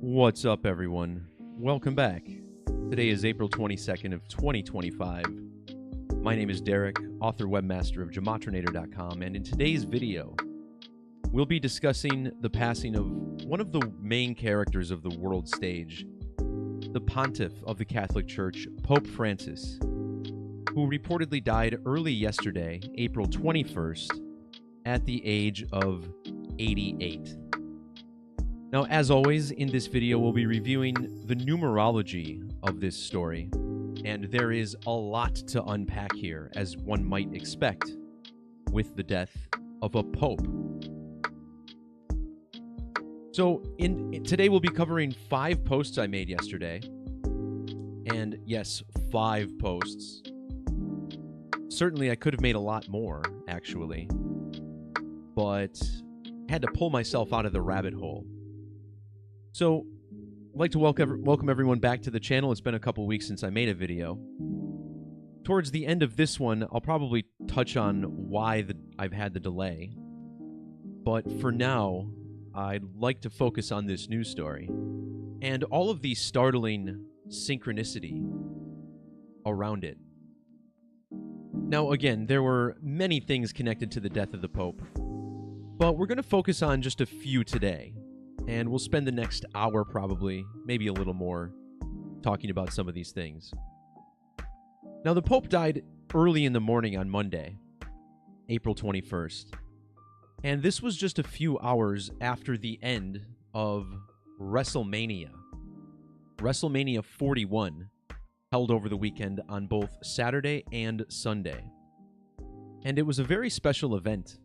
What's up, everyone? Welcome back. Today is April 22nd of 2025. My name is Derek, author webmaster of Gematrinator.com, and in today's video, we'll be discussing the passing of one of the main characters of the world stage, the Pontiff of the Catholic Church, Pope Francis, who reportedly died early yesterday, April 21st, at the age of 88. Now, as always, in this video, we'll be reviewing the numerology of this story, and there is a lot to unpack here, as one might expect, with the death of a pope. So, today we'll be covering 5 posts I made yesterday, and yes, 5 posts. Certainly, I could have made a lot more, actually, but had to pull myself out of the rabbit hole. So, I'd like to welcome everyone back to the channel. It's been a couple weeks since I made a video. Towards the end of this one, I'll probably touch on why I've had the delay. But for now, I'd like to focus on this news story and all of the startling synchronicity around it. Now, again, there were many things connected to the death of the Pope, but we're going to focus on just a few today. And we'll spend the next hour, probably, maybe a little more, talking about some of these things. Now, the Pope died early in the morning on Monday, April 21st. And this was just a few hours after the end of WrestleMania. WrestleMania 41, held over the weekend on both Saturday and Sunday. And it was a very special event,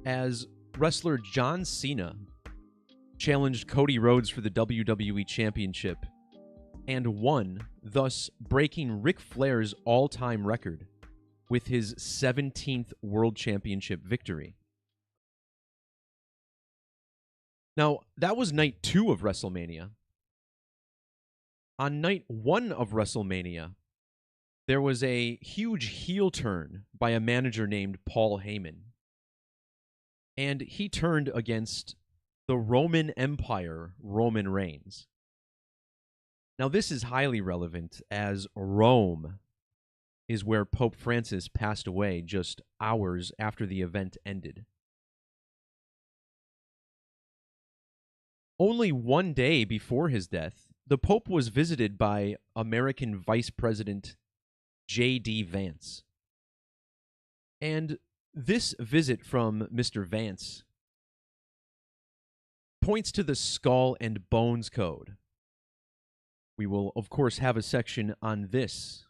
as wrestler John Cena challenged Cody Rhodes for the WWE Championship and won, thus breaking Ric Flair's all-time record with his 17th World Championship victory. Now, that was night 2 of WrestleMania. On night 1 of WrestleMania, there was a huge heel turn by a manager named Paul Heyman. And he turned against the Roman Empire, Roman Reigns. Now, this is highly relevant, as Rome is where Pope Francis passed away just hours after the event ended. Only one day before his death, the Pope was visited by American Vice President J.D. Vance. And this visit from Mr. Vance points to the Skull and Bones Code. We will, of course, have a section on this,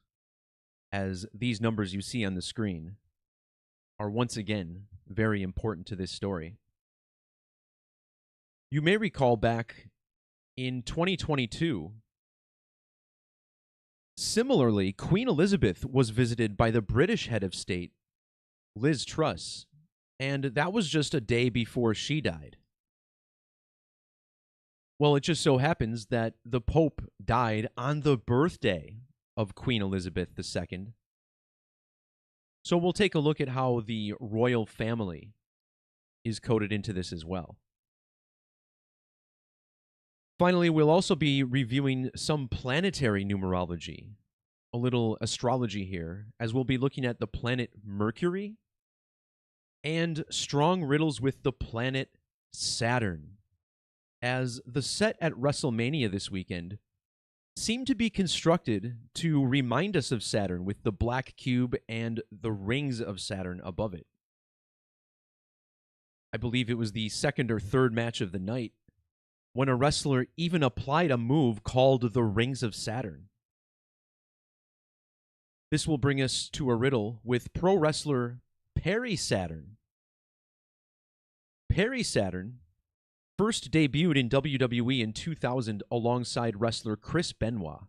as these numbers you see on the screen are once again very important to this story. You may recall back in 2022, similarly, Queen Elizabeth was visited by the British head of state, Liz Truss, and that was just a day before she died. Well, it just so happens that the Pope died on the birthday of Queen Elizabeth II. So we'll take a look at how the royal family is coded into this as well. Finally, we'll also be reviewing some planetary numerology, a little astrology here, as we'll be looking at the planet Mercury and strong riddles with the planet Saturn, as the set at WrestleMania this weekend seemed to be constructed to remind us of Saturn with the black cube and the rings of Saturn above it. I believe it was the second or third match of the night when a wrestler even applied a move called the Rings of Saturn. This will bring us to a riddle with pro wrestler Perry Saturn. Perry Saturn first debuted in WWE in 2000 alongside wrestler Chris Benoit.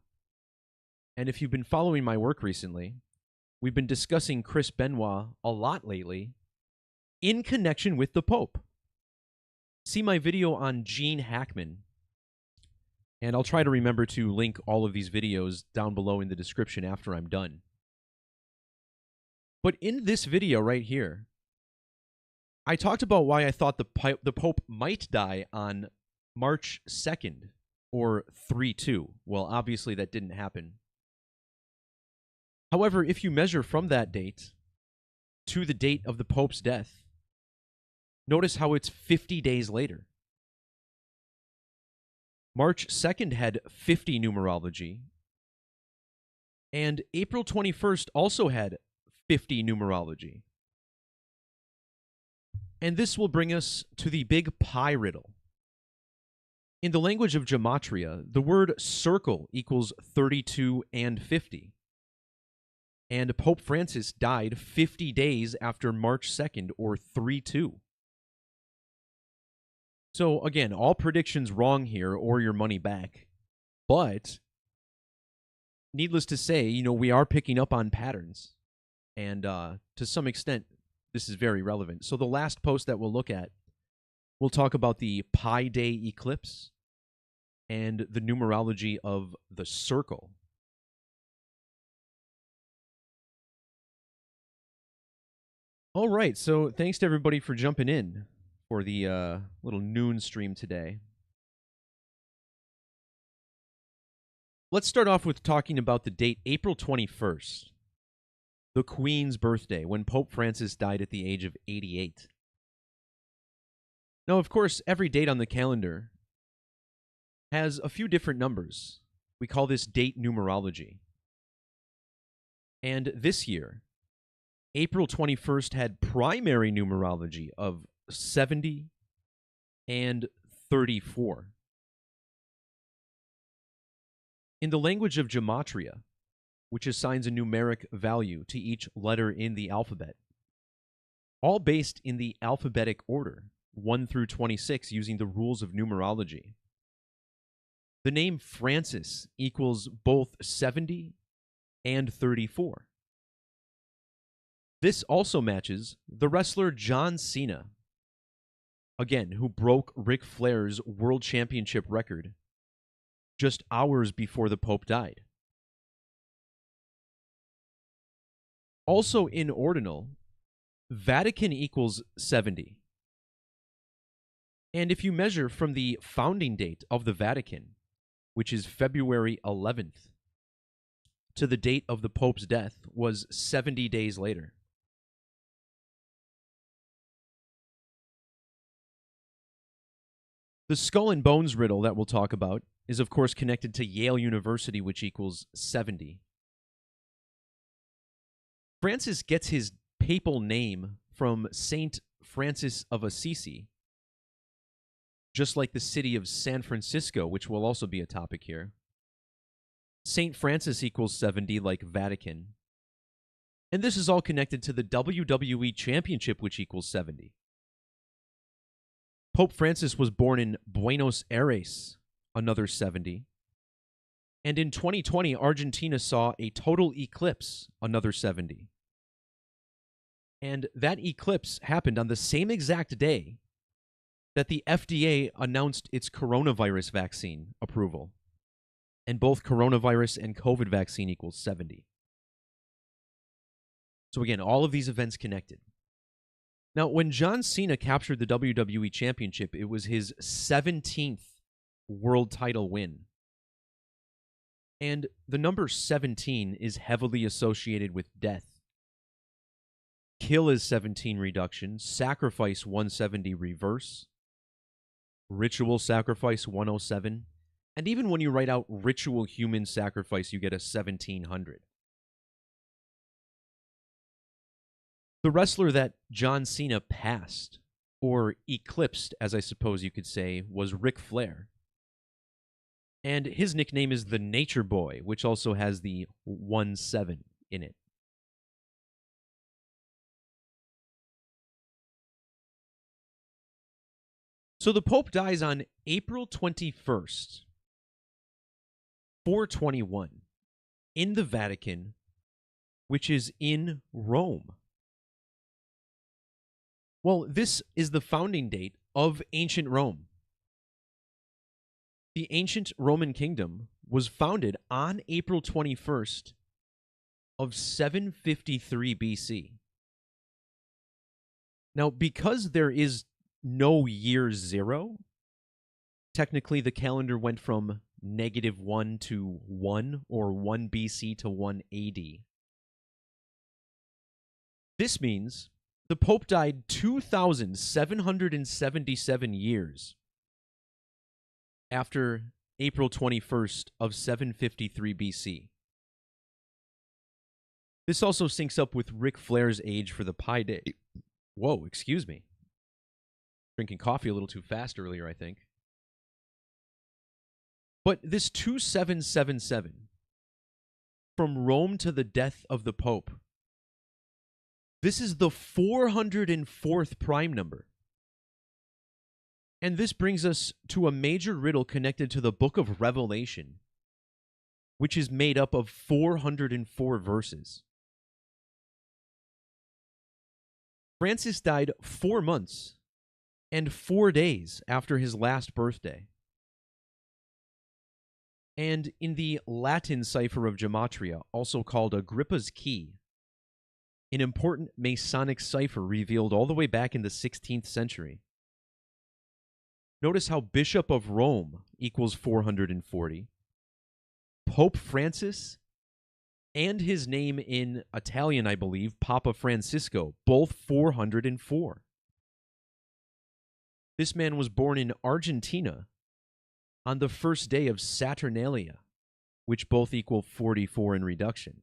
And if you've been following my work recently, we've been discussing Chris Benoit a lot lately in connection with the Pope. See my video on Gene Hackman, and I'll try to remember to link all of these videos down below in the description after I'm done. But in this video right here, I talked about why I thought the Pope might die on March 2nd, or 3-2. Well, obviously that didn't happen. However, if you measure from that date to the date of the Pope's death, notice how it's 50 days later. March 2nd had 50 numerology, and April 21st also had 50 numerology. And this will bring us to the big pi riddle. In the language of Gematria, the word circle equals 32 and 50. And Pope Francis died 50 days after March 2nd, or 3-2. So, again, all predictions wrong here, or your money back. But, needless to say, we are picking up on patterns. And to some extent, this is very relevant. So the last post that we'll look at, we'll talk about the Pi Day eclipse and the numerology of the circle. All right, so thanks to everybody for jumping in for the little noon stream today. Let's start off with talking about the date April 21st, the Queen's birthday, when Pope Francis died at the age of 88. Now, of course, every date on the calendar has a few different numbers. We call this date numerology. And this year, April 21st had primary numerology of 70 and 34. In the language of Gematria, which assigns a numeric value to each letter in the alphabet, all based in the alphabetic order, 1 through 26, using the rules of numerology. The name Francis equals both 70 and 34. This also matches the wrestler John Cena, again, who broke Ric Flair's World Championship record just hours before the Pope died. Also in ordinal, Vatican equals 70. And if you measure from the founding date of the Vatican, which is February 11th, to the date of the Pope's death was 70 days later. The skull and bones riddle that we'll talk about is, of course, connected to Yale University, which equals 70. Francis gets his papal name from Saint Francis of Assisi, just like the city of San Francisco, which will also be a topic here. Saint Francis equals 70, like Vatican. And this is all connected to the WWE Championship, which equals 70. Pope Francis was born in Buenos Aires, another 70. And in 2020, Argentina saw a total eclipse, another 70. And that eclipse happened on the same exact day that the FDA announced its coronavirus vaccine approval. And both coronavirus and COVID vaccine equals 70. So again, all of these events connected. Now, when John Cena captured the WWE Championship, it was his 17th world title win. And the number 17 is heavily associated with death. Kill is 17 reduction, sacrifice 170 reverse, ritual sacrifice 107, and even when you write out ritual human sacrifice, you get a 1700. The wrestler that John Cena passed, or eclipsed, as I suppose you could say, was Ric Flair. And his nickname is the Nature Boy, which also has the 17 in it. So the Pope dies on April 21st, 421, in the Vatican, which is in Rome. Well, this is the founding date of ancient Rome. The ancient Roman kingdom was founded on April 21st of 753 BC. Now, because there is no year zero, Technically, the calendar went from -1 to 1, or 1 BC to 1 AD. This means the Pope died 2,777 years after April 21st of 753 BC. This also syncs up with Ric Flair's age for the Pi Day. Whoa, excuse me. Drinking coffee a little too fast earlier, I think. But this 2777, from Rome to the death of the Pope, this is the 404th prime number. And this brings us to a major riddle connected to the book of Revelation, which is made up of 404 verses. Francis died 4 months and 4 days after his last birthday. And in the Latin cipher of Gematria, also called Agrippa's Key, an important Masonic cipher revealed all the way back in the 16th century. Notice how Bishop of Rome equals 440, Pope Francis, and his name in Italian, I believe, Papa Francisco, both 404. This man was born in Argentina on the first day of Saturnalia, which both equal 44 in reduction.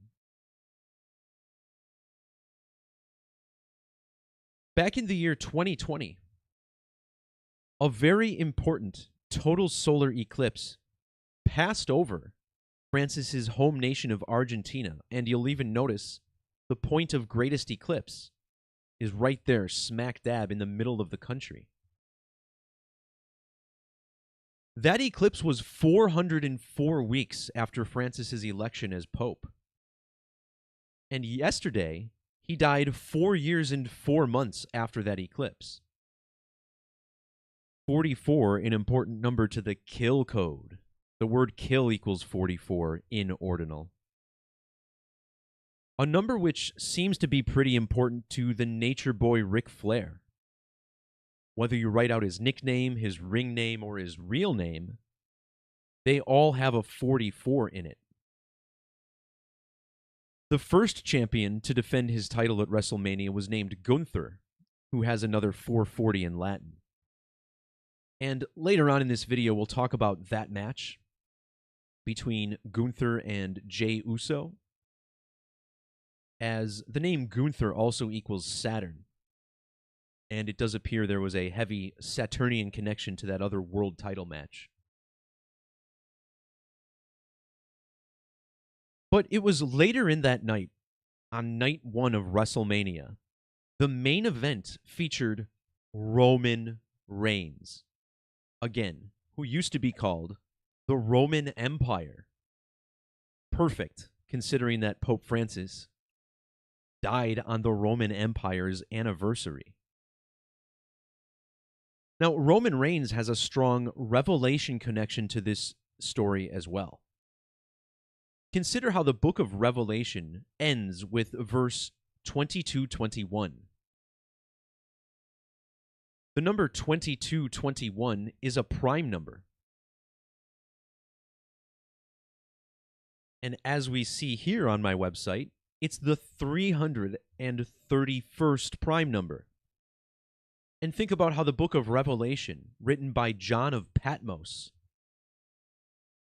Back in the year 2020, a very important total solar eclipse passed over Francis's home nation of Argentina, and you'll even notice the point of greatest eclipse is right there, smack dab in the middle of the country. That eclipse was 404 weeks after Francis's election as Pope. And yesterday, he died 4 years and 4 months after that eclipse. 44, an important number to the kill code. The word kill equals 44 in ordinal. A number which seems to be pretty important to the nature boy Ric Flair. Whether you write out his nickname, his ring name, or his real name, they all have a 44 in it. The first champion to defend his title at WrestleMania was named Gunther, who has another 440 in Latin. And later on in this video, we'll talk about that match between Gunther and Jey Uso, as the name Gunther also equals Saturn. And it does appear there was a heavy Saturnian connection to that other world title match. But it was later in that night, on night 1 of WrestleMania, the main event featured Roman Reigns, again, who used to be called the Roman Empire. Perfect, considering that Pope Francis died on the Roman Empire's anniversary. Now, Roman Reigns has a strong Revelation connection to this story as well. Consider how the book of Revelation ends with verse 22:21. The number 2221 is a prime number. And as we see here on my website, it's the 331st prime number. And think about how the book of Revelation, written by John of Patmos,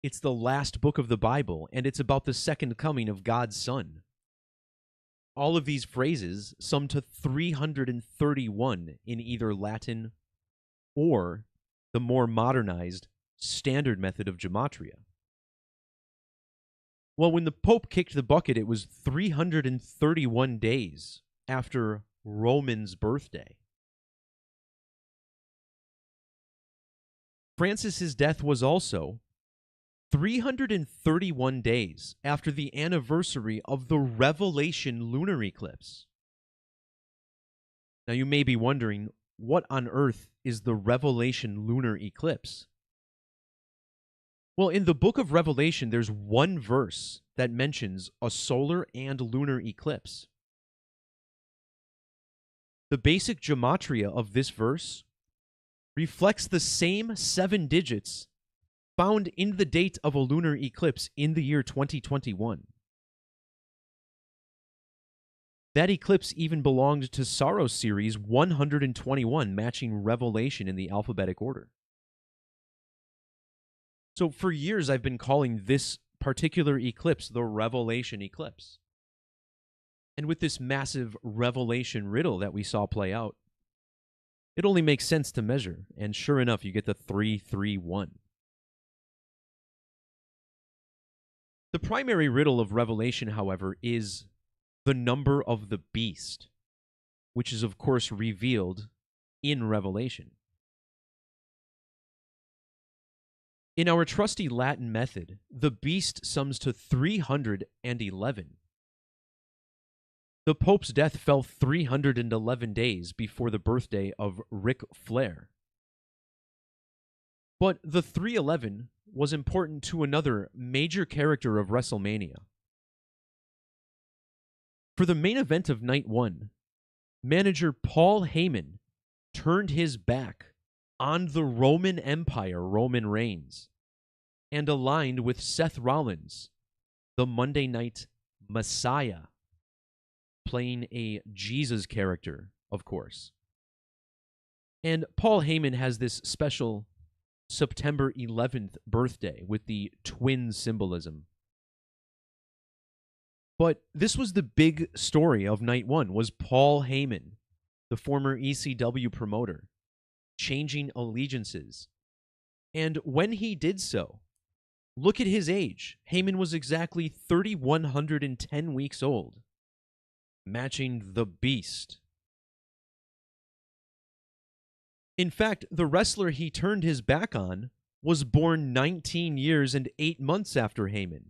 it's the last book of the Bible, and it's about the second coming of God's Son. All of these phrases sum to 331 in either Latin or the more modernized standard method of Gematria. Well, when the Pope kicked the bucket, it was 331 days after Roman's birthday. Francis's death was also 331 days after the anniversary of the Revelation lunar eclipse. Now, you may be wondering, what on earth is the Revelation lunar eclipse? Well, in the book of Revelation, there's one verse that mentions a solar and lunar eclipse. The basic gematria of this verse reflects the same 7 digits found in the date of a lunar eclipse in the year 2021. That eclipse even belonged to Saros series 121, matching Revelation in the alphabetic order. So for years, I've been calling this particular eclipse the Revelation eclipse. And with this massive Revelation riddle that we saw play out, it only makes sense to measure. And sure enough, you get the 331. The primary riddle of Revelation, however, is the number of the beast, which is, of course, revealed in Revelation. In our trusty Latin method, the beast sums to 311. The Pope's death fell 311 days before the birthday of Ric Flair. But the 311 was important to another major character of WrestleMania. For the main event of Night 1, manager Paul Heyman turned his back on the Roman Empire, Roman Reigns, and aligned with Seth Rollins, the Monday Night Messiah, playing a Jesus character, of course. And Paul Heyman has this special September 11th birthday with the twin symbolism. But this was the big story of Night 1, was Paul Heyman, the former ECW promoter, changing allegiances. And when he did so, look at his age. Heyman was exactly 3,110 weeks old, matching the beast. In fact, the wrestler he turned his back on was born 19 years and 8 months after Heyman.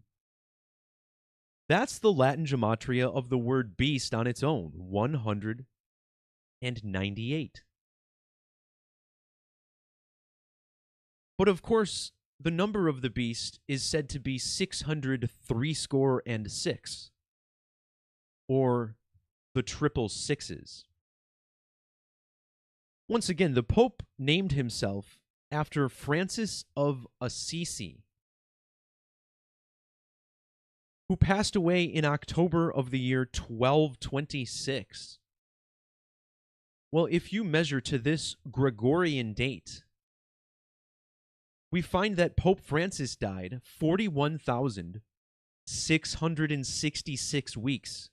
That's the Latin gematria of the word beast on its own, 198. But of course, the number of the beast is said to be 636, or the triple sixes. Once again, the Pope named himself after Francis of Assisi, who passed away in October of the year 1226. Well, if you measure to this Gregorian date, we find that Pope Francis died 41,666 weeks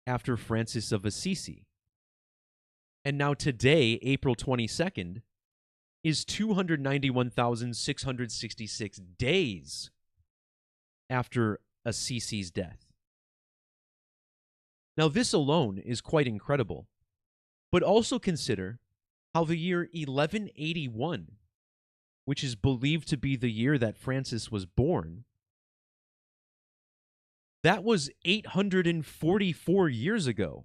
after Francis of Assisi. And now today, April 22nd, is 291,666 days after Assisi's death. Now, this alone is quite incredible, but also consider how the year 1181, which is believed to be the year that Francis was born, that was 844 years ago.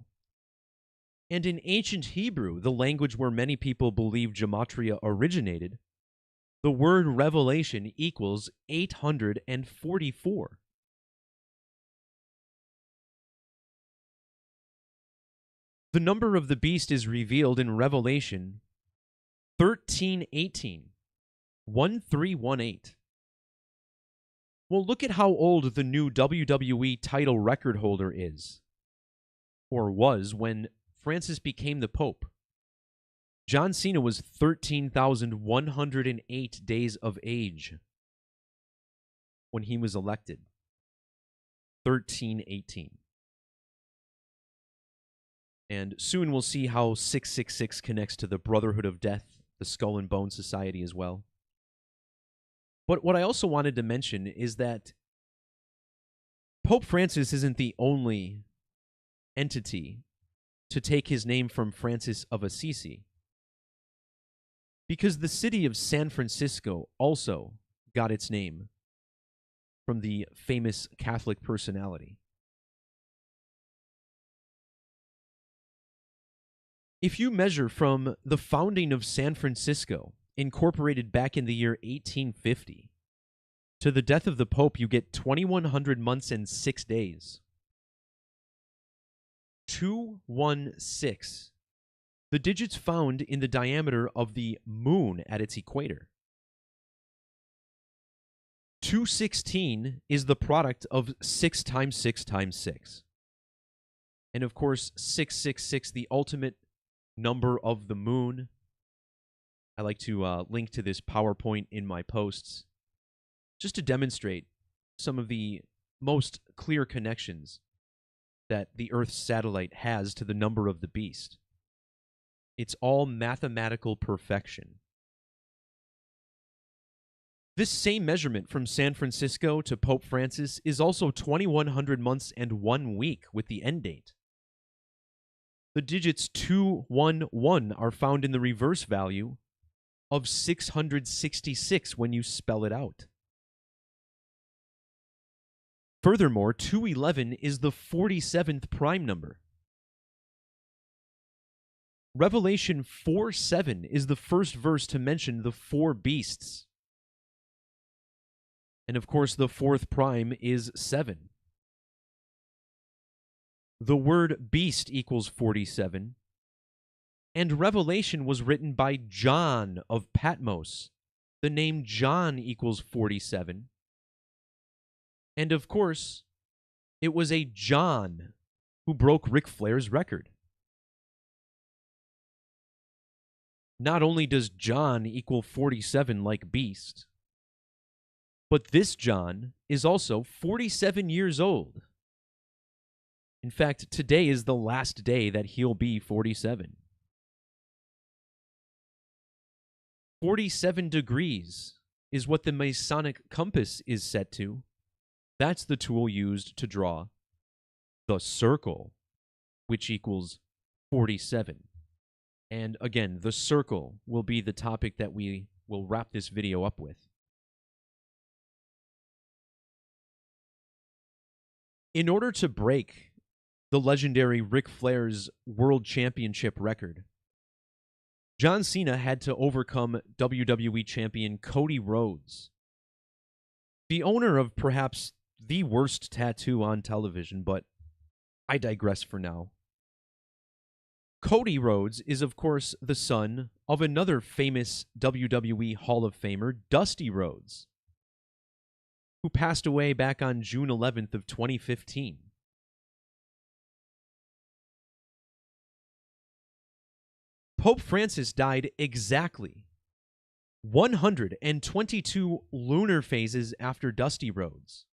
And in ancient Hebrew, the language where many people believe Gematria originated, the word revelation equals 844. The number of the beast is revealed in Revelation 13:18, 1318. Well, look at how old the new WWE title record holder is, or was, when Francis became the Pope. John Cena was 13,108 days of age when he was elected. 1318. And soon we'll see how 666 connects to the Brotherhood of Death, the Skull and Bone Society as well. But what I also wanted to mention is that Pope Francis isn't the only entity to take his name from Francis of Assisi, because the city of San Francisco also got its name from the famous Catholic personality. If you measure from the founding of San Francisco, incorporated back in the year 1850, to the death of the Pope, you get 2,100 months and 6 days. 216. the digits found in the diameter of the moon at its equator. 216 is the product of 6 times 6 times 6. And of course, 666, the ultimate number of the moon. I like to link to this PowerPoint in my posts just to demonstrate some of the most clear connections that the Earth's satellite has to the number of the beast. It's all mathematical perfection. This same measurement from San Francisco to Pope Francis is also 2,100 months and 1 week with the end date. The digits 211 are found in the reverse value of 666 when you spell it out. Furthermore, 211 is the 47th prime number. Revelation 4:7 is the first verse to mention the 4 beasts. And of course, the 4th prime is 7. The word beast equals 47. And Revelation was written by John of Patmos. The name John equals 47. And of course, it was a John who broke Ric Flair's record. Not only does John equal 47 like beast, but this John is also 47 years old. In fact, today is the last day that he'll be 47. 47 degrees is what the Masonic compass is set to. That's the tool used to draw the circle, which equals 47. And again, the circle will be the topic that we will wrap this video up with. In order to break the legendary Ric Flair's World Championship record, John Cena had to overcome WWE Champion Cody Rhodes, the owner of perhaps the worst tattoo on television, but I digress for now. Cody Rhodes is, of course, the son of another famous WWE Hall of Famer, Dusty Rhodes, who passed away back on June 11th of 2015. Pope Francis died exactly 122 lunar phases after Dusty Rhodes.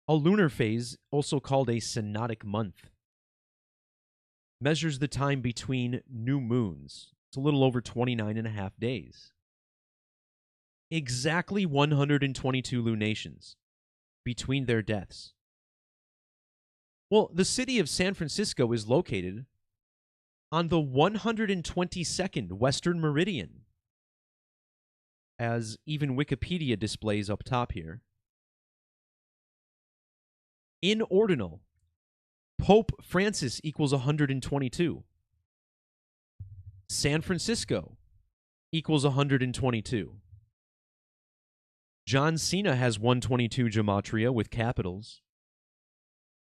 A lunar phase, also called a synodic month, measures the time between new moons. It's a little over 29 and a half days. Exactly 122 lunations between their deaths. Well, the city of San Francisco is located on the 122nd western meridian, as even Wikipedia displays up top here. In ordinal, Pope Francis equals 122. San Francisco equals 122. John Cena has 122 Gematria with capitals.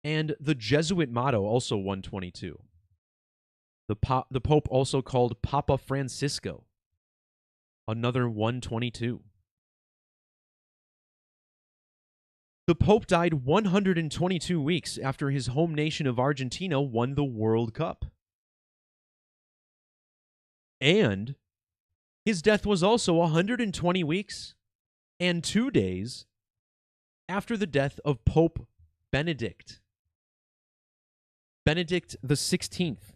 And the Jesuit motto also 122. The Pope also called Papa Francisco, another 122. The Pope died 122 weeks after his home nation of Argentina won the World Cup. And his death was also 120 weeks and 2 days after the death of Pope Benedict. Benedict the 16th,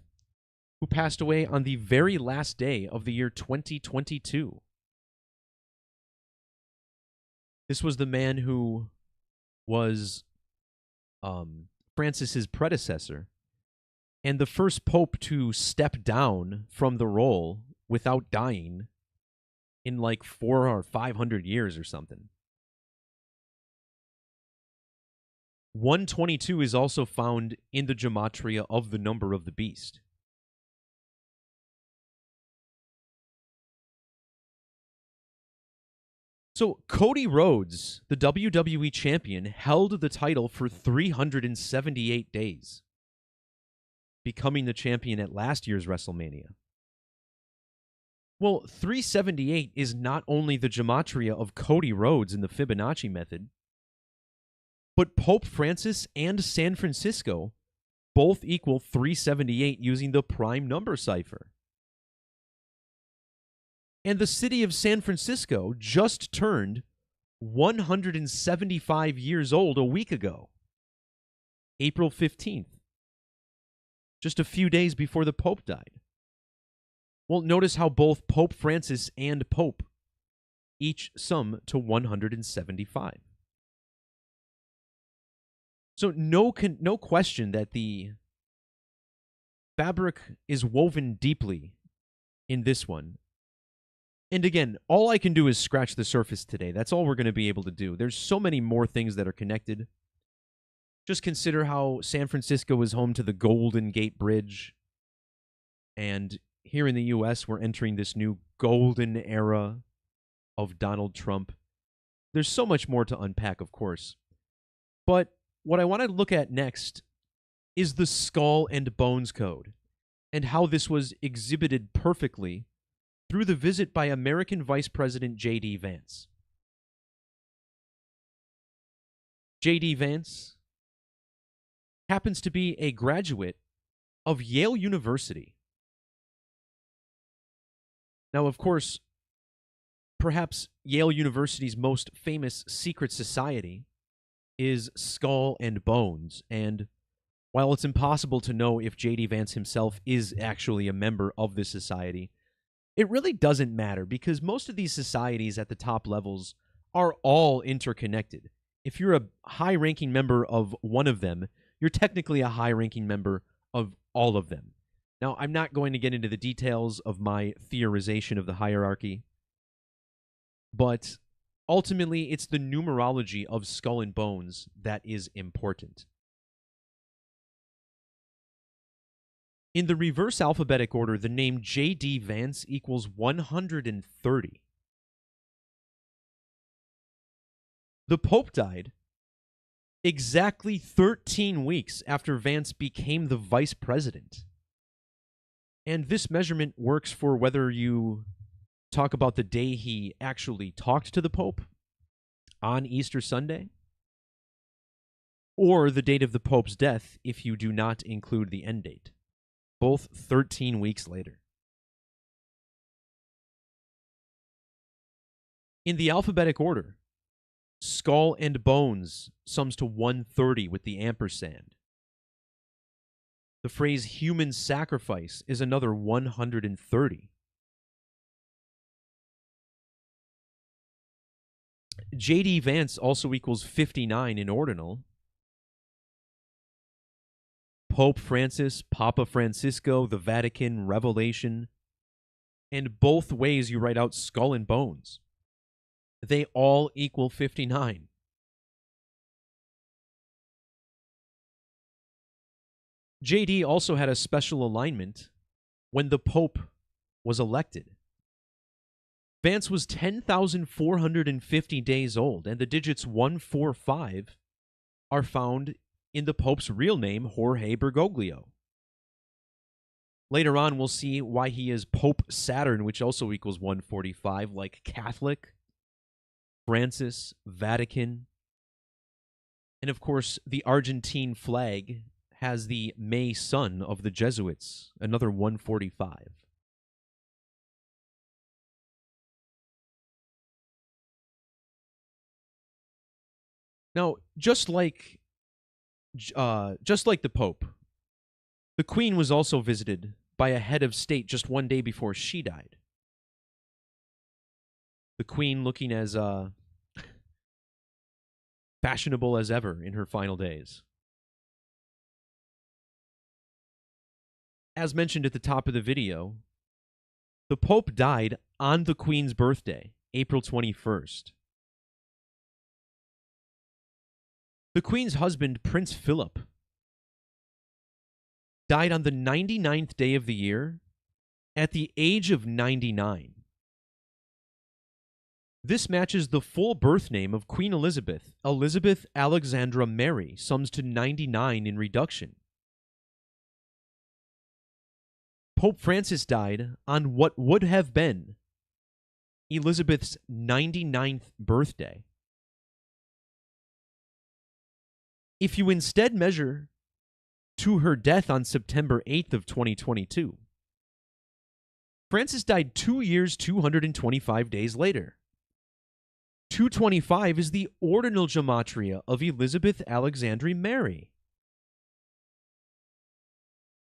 who passed away on the very last day of the year 2022. This was the man who was Francis's predecessor and the first pope to step down from the role without dying in like 400 or 500 years or something. 122 is also found in the Gematria of the number of the beast. So Cody Rhodes, the WWE champion, held the title for 378 days. becoming the champion at last year's WrestleMania. Well, 378 is not only the Gematria of Cody Rhodes in the Fibonacci method, but Pope Francis and San Francisco both equal 378 using the prime number cipher. And the city of San Francisco just turned 175 years old a week ago, April 15th, just a few days before the Pope died. Well, notice how both Pope Francis and Pope each sum to 175. So no question that the fabric is woven deeply in this one. And again, all I can do is scratch the surface today. That's all we're going to be able to do. There's so many more things that are connected. Just consider how San Francisco is home to the Golden Gate Bridge. And here in the U.S., we're entering this new golden era of Donald Trump. There's so much more to unpack, of course. But what I want to look at next is the Skull and Bones Code and how this was exhibited perfectly through the visit by American Vice President J.D. Vance. J.D. Vance happens to be a graduate of Yale University. Now, of course, perhaps Yale University's most famous secret society is Skull and Bones, and while it's impossible to know if J.D. Vance himself is actually a member of this society, it really doesn't matter because most of these societies at the top levels are all interconnected. If you're a high-ranking member of one of them, you're technically a high-ranking member of all of them. Now, I'm not going to get into the details of my theorization of the hierarchy, but ultimately, it's the numerology of Skull and Bones that is important. In the reverse alphabetic order, the name J.D. Vance equals 130. The Pope died exactly 13 weeks after Vance became the vice president. And this measurement works for whether you talk about the day he actually talked to the Pope on Easter Sunday, or the date of the Pope's death if you do not include the end date. Both 13 weeks later. In the alphabetic order, Skull and Bones sums to 130 with the ampersand. The phrase human sacrifice is another 130. J.D. Vance also equals 59 in ordinal. Pope Francis, Papa Francisco, the Vatican, Revelation, and both ways you write out Skull and Bones. They all equal 59. JD also had a special alignment when the Pope was elected. Vance was 10,450 days old, and the digits 145 are found in the Pope's real name, Jorge Bergoglio. Later on, we'll see why he is Pope Saturn, which also equals 145, like Catholic, Francis, Vatican. And of course, the Argentine flag has the May sun of the Jesuits, another 145. Now, just like the Pope, the Queen was also visited by a head of state just one day before she died. The Queen looking as fashionable as ever in her final days. As mentioned at the top of the video, the Pope died on the Queen's birthday, April 21st. The Queen's husband, Prince Philip, died on the 99th day of the year at the age of 99. This matches the full birth name of Queen Elizabeth, Elizabeth Alexandra Mary, sums to 99 in reduction. Pope Francis died on what would have been Elizabeth's 99th birthday. If you instead measure to her death on September 8th of 2022, Francis died 2 years, 225 days later. 225 is the ordinal gematria of Elizabeth Alexandra Mary.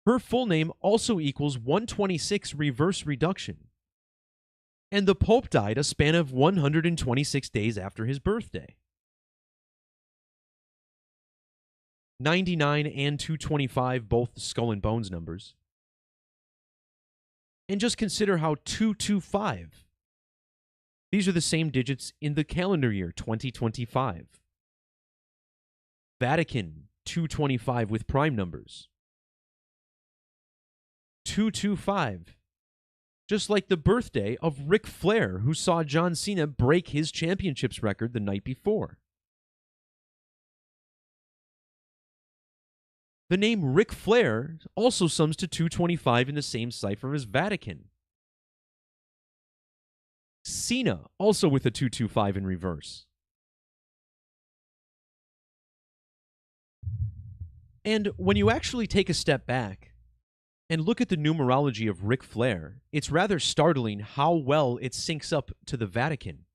Her full name also equals 126 reverse reduction. And the Pope died a span of 126 days after his birthday. 99 and 225, both skull and bones numbers. And just consider how 225, these are the same digits in the calendar year 2025. Vatican, 225 with prime numbers. 225, just like the birthday of Ric Flair, who saw John Cena break his championships record the night before. The name Ric Flair also sums to 225 in the same cipher as Vatican. Cena, also with a 225 in reverse. And when you actually take a step back and look at the numerology of Ric Flair, it's rather startling how well it syncs up to the Vatican.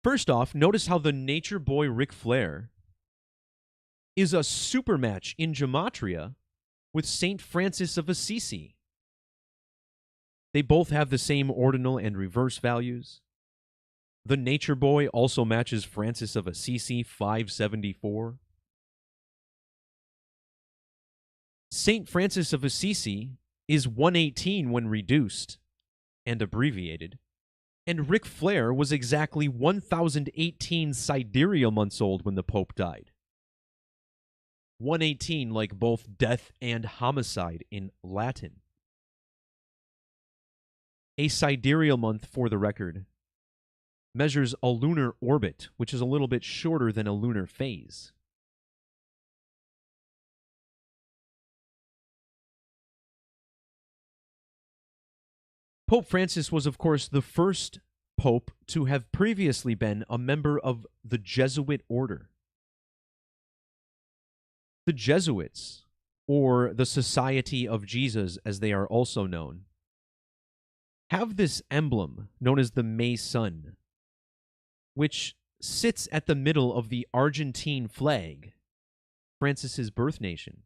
First off, notice how the nature boy Ric Flair is a super match in Gematria with St. Francis of Assisi. They both have the same ordinal and reverse values. The nature boy also matches Francis of Assisi, 574. St. Francis of Assisi is 118 when reduced and abbreviated, and Ric Flair was exactly 1018 sidereal months old when the Pope died. 118 like both death and homicide in Latin. A sidereal month, for the record, measures a lunar orbit, which is a little bit shorter than a lunar phase. Pope Francis was, of course, the first pope to have previously been a member of the Jesuit order. The Jesuits, or the Society of Jesus as they are also known, have this emblem known as the May Sun, which sits at the middle of the Argentine flag, Francis's birth nation.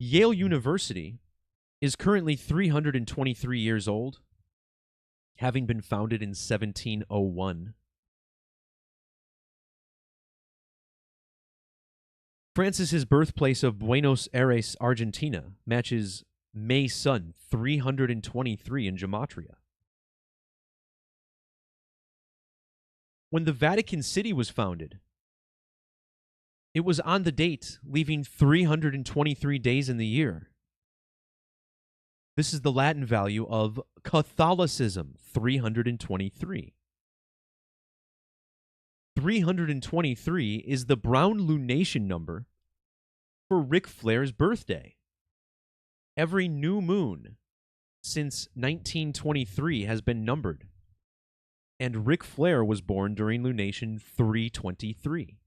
Yale University is currently 323 years old, having been founded in 1701. Francis's birthplace of Buenos Aires, Argentina, matches May Sun 323 in Gematria. When the Vatican City was founded, it was on the date, leaving 323 days in the year. This is the Latin value of Catholicism, 323. 323 is the brown lunation number for Ric Flair's birthday. Every new moon since 1923 has been numbered, and Ric Flair was born during lunation 323.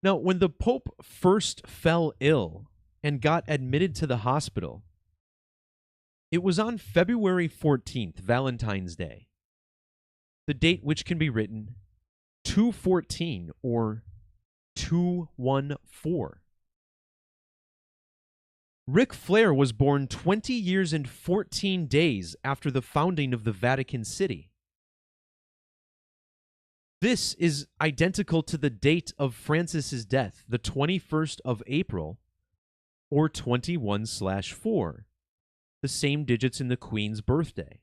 Now, when the Pope first fell ill and got admitted to the hospital, it was on February 14th, Valentine's Day, the date which can be written 214 or 214. Ric Flair was born 20 years and 14 days after the founding of the Vatican City. This is identical to the date of Francis's death, the 21st of April, or 21/4, the same digits in the Queen's birthday.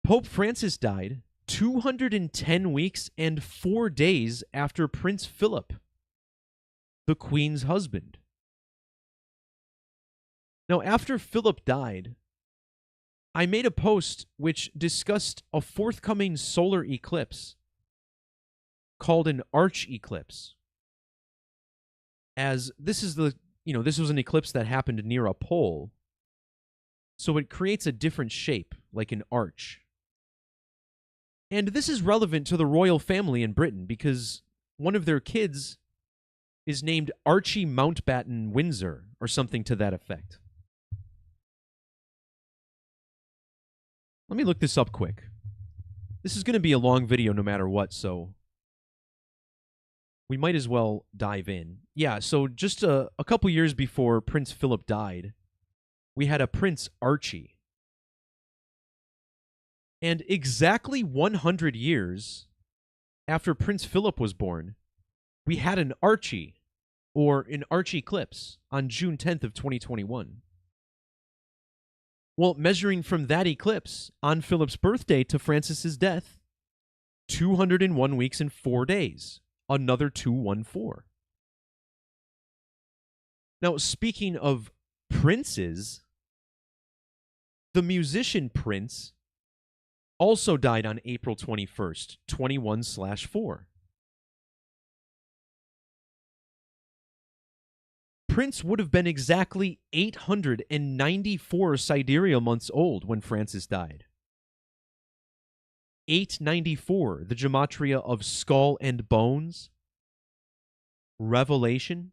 Pope Francis died 210 weeks and 4 days after Prince Philip, the Queen's husband. Now, after Philip died, I made a post which discussed a forthcoming solar eclipse called an arch eclipse. As this is this was an eclipse that happened near a pole, so it creates a different shape, like an arch. And this is relevant to the royal family in Britain because one of their kids is named Archie Mountbatten Windsor, or something to that effect. Let me look this up quick. This is going to be a long video no matter what, so we might as well dive in. Yeah, so just a couple years before Prince Philip died, we had a Prince Archie. And exactly 100 years after Prince Philip was born, we had an Archie, or an arch eclipse, on June 10th of 2021. Well, measuring from that eclipse on Philip's birthday to Francis's death, 201 weeks and 4 days. Another 214. Now, speaking of princes, the musician Prince also died on April 21st, 21/4. Prince would have been exactly 894 sidereal months old when Francis died. 894, the Gematria of Skull and Bones, Revelation,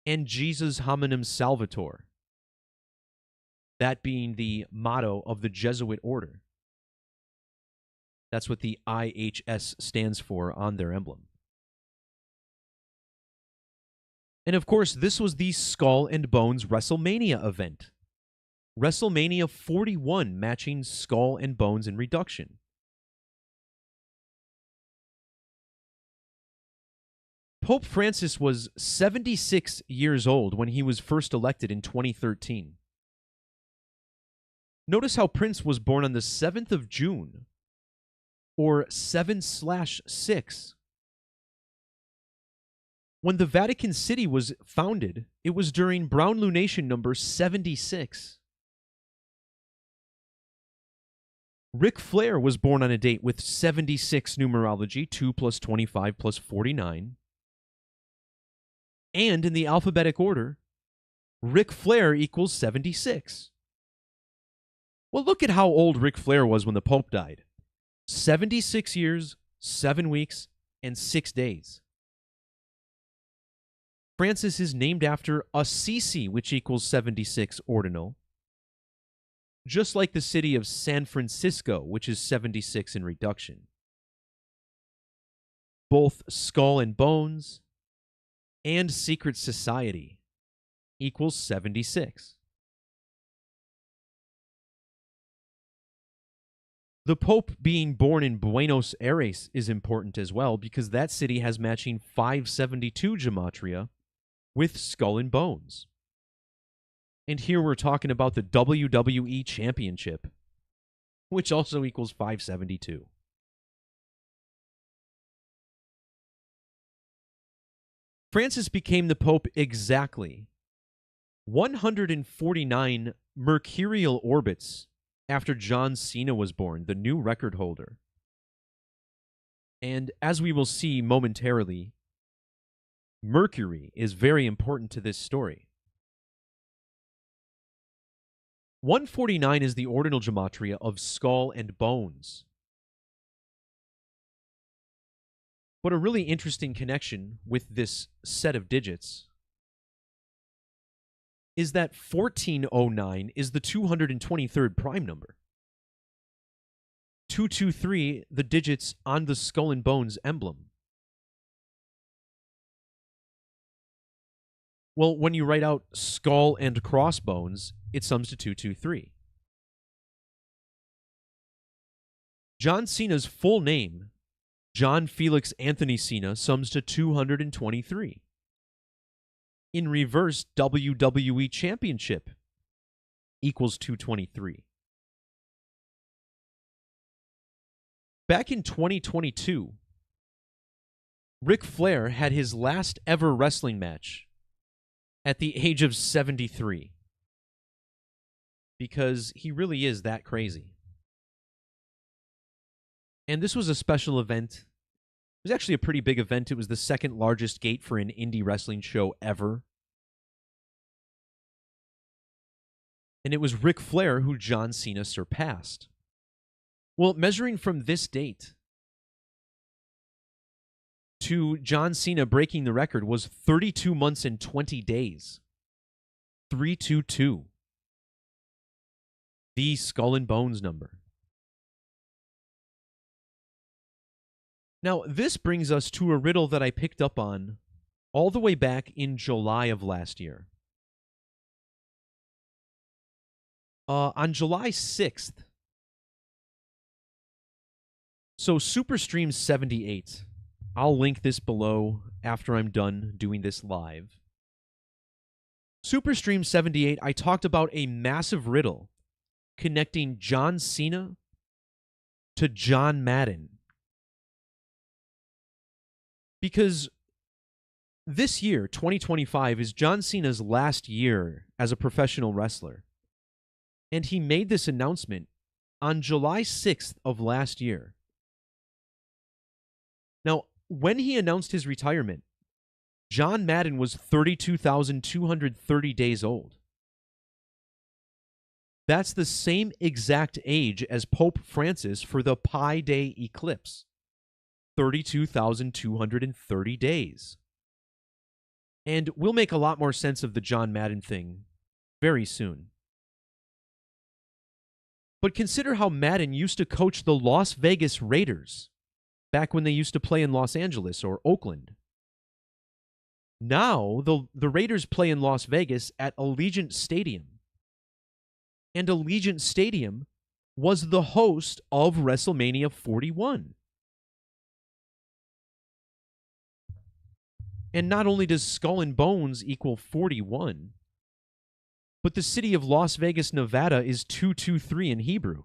and Jesus Hominum Salvator. That being the motto of the Jesuit order. That's what the IHS stands for on their emblem. And of course, this was the Skull and Bones WrestleMania event. WrestleMania 41 matching Skull and Bones in reduction. Pope Francis was 76 years old when he was first elected in 2013. Notice how Prince was born on the 7th of June, or 7/6. When the Vatican City was founded, it was during Brown Lunation number 76. Ric Flair was born on a date with 76 numerology, 2 + 25 + 49. And in the alphabetic order, Ric Flair equals 76. Well, look at how old Ric Flair was when the Pope died. 76 years, 7 weeks, and 6 days. Francis is named after Assisi, which equals 76 ordinal. Just like the city of San Francisco, which is 76 in reduction. Both Skull and Bones and Secret Society equals 76. The Pope being born in Buenos Aires is important as well because that city has matching 572 Gematria with Skull and Bones. And here we're talking about the WWE Championship, which also equals 572. Francis became the Pope exactly 149 Mercurial orbits after John Cena was born, the new record holder. And as we will see momentarily, Mercury is very important to this story. 149 is the ordinal gematria of Skull and Bones. But a really interesting connection with this set of digits is that 1409 is the 223rd prime number. 223, the digits on the Skull and Bones emblem. Well, when you write out skull and crossbones, it sums to 223. John Cena's full name, John Felix Anthony Cena, sums to 223. In reverse, WWE Championship equals 223. Back in 2022, Ric Flair had his last ever wrestling match at the age of 73. because he really is that crazy. And this was a special event. It was actually a pretty big event. It was the second largest gate for an indie wrestling show ever. And it was Ric Flair who John Cena surpassed. Well, measuring from this date to John Cena breaking the record was 32 months and 20 days. 322. The Skull and Bones number. Now, this brings us to a riddle that I picked up on all the way back in July of last year. On July 6th, so Superstream 78, I'll link this below after I'm done doing this live. Superstream 78, I talked about a massive riddle connecting John Cena to John Madden. Because this year, 2025, is John Cena's last year as a professional wrestler. And he made this announcement on July 6th of last year. Now, when he announced his retirement, John Madden was 32,230 days old. That's the same exact age as Pope Francis for the Pi Day eclipse. 32,230 days. And we'll make a lot more sense of the John Madden thing very soon. But consider how Madden used to coach the Las Vegas Raiders back when they used to play in Los Angeles or Oakland. Now, the Raiders play in Las Vegas at Allegiant Stadium. And Allegiant Stadium was the host of WrestleMania 41. And not only does Skull and Bones equal 41, but the city of Las Vegas, Nevada is 223 in Hebrew.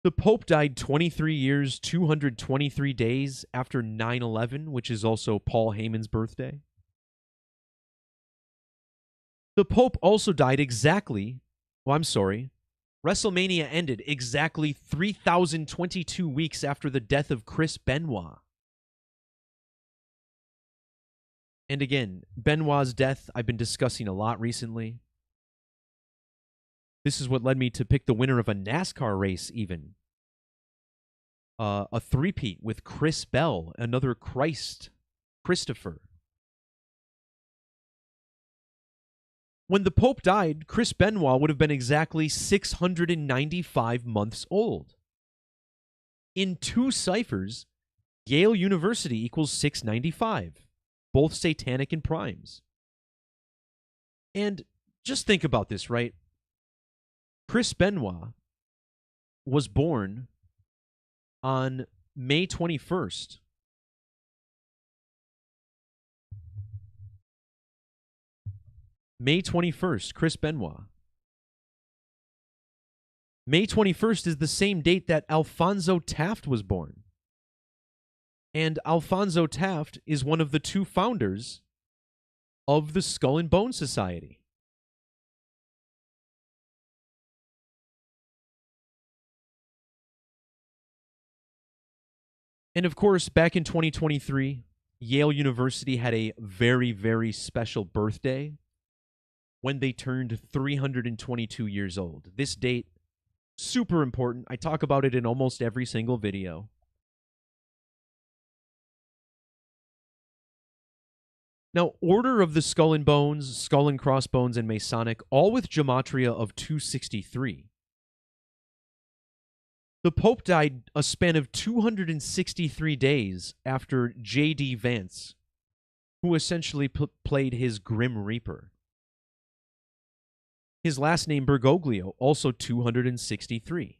The Pope died 23 years, 223 days after 9/11, which is also Paul Heyman's birthday. The Pope also died WrestleMania ended exactly 3,022 weeks after the death of Chris Benoit. And again, Benoit's death I've been discussing a lot recently. This is what led me to pick the winner of a NASCAR race even. A three-peat with Chris Bell, another Christopher. When the Pope died, Chris Benoit would have been exactly 695 months old. In two ciphers, Yale University equals 695. Both satanic and primes. And just think about this, right? Chris Benoit was born on May 21st. May 21st, Chris Benoit. May 21st is the same date that Alfonso Taft was born. And Alfonso Taft is one of the two founders of the Skull and Bone Society. And of course, back in 2023, Yale University had a very, very special birthday when they turned 322 years old. This date, super important. I talk about it in almost every single video. Now, Order of the Skull and Bones, Skull and Crossbones, and Masonic, all with Gematria of 263. The Pope died a span of 263 days after J.D. Vance, who essentially played his Grim Reaper. His last name, Bergoglio, also 263.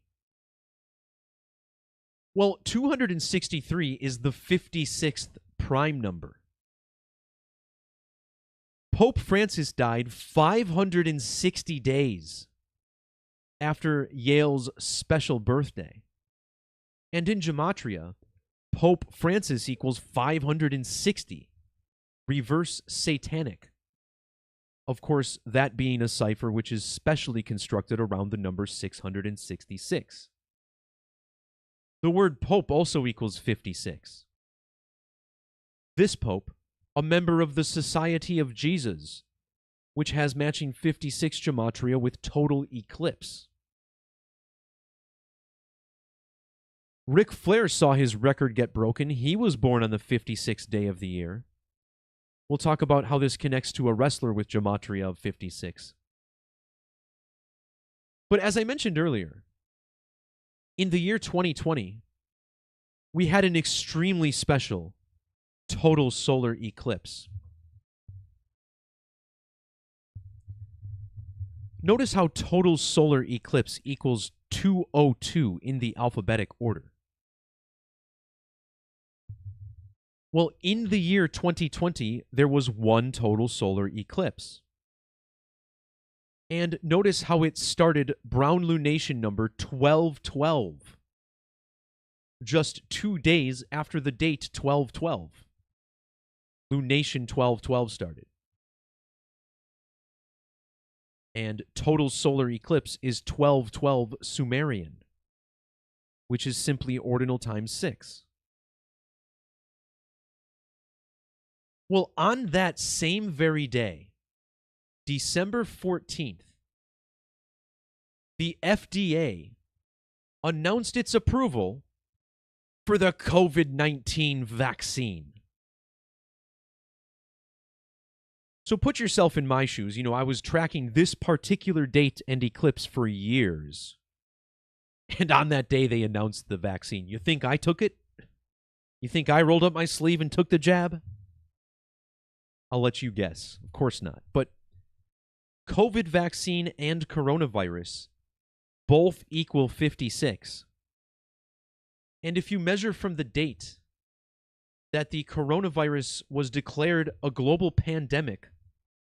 Well, 263 is the 56th prime number. Pope Francis died 560 days after Yale's special birthday. And in Gematria, Pope Francis equals 560, reverse satanic. Of course, that being a cipher which is specially constructed around the number 666. The word Pope also equals 56. This Pope, a member of the Society of Jesus, which has matching 56 Gematria with total Eclipse. Ric Flair saw his record get broken. He was born on the 56th day of the year. We'll talk about how this connects to a wrestler with Gematria of 56. But as I mentioned earlier, in the year 2020, we had an extremely special total solar eclipse. Notice how total solar eclipse equals 202 in the alphabetic order. Well, in the year 2020, there was one total solar eclipse. And notice how it started brown lunation number 1212. Just 2 days after the date 1212. Lunation 1212 started. And total solar eclipse is 1212 Sumerian, which is simply ordinal times 6. Well, on that same very day, December 14th, the FDA announced its approval for the COVID-19 vaccine. So put yourself in my shoes. You know, I was tracking this particular date and eclipse for years. And on that day, they announced the vaccine. You think I took it? You think I rolled up my sleeve and took the jab? I'll let you guess. Of course not. But COVID vaccine and coronavirus both equal 56. And if you measure from the date that the coronavirus was declared a global pandemic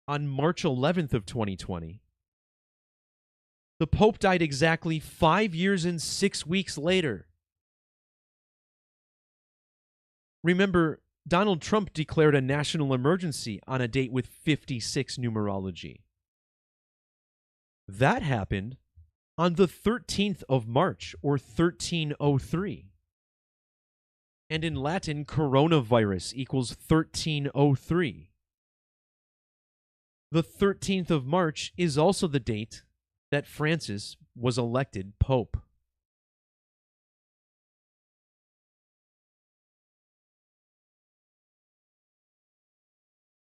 on March 11th of 2020, the Pope died exactly 5 years and 6 weeks later. Remember, Donald Trump declared a national emergency on a date with 56 numerology. That happened on the 13th of March, or 1303. And in Latin, coronavirus equals 1303. The 13th of March is also the date that Francis was elected Pope.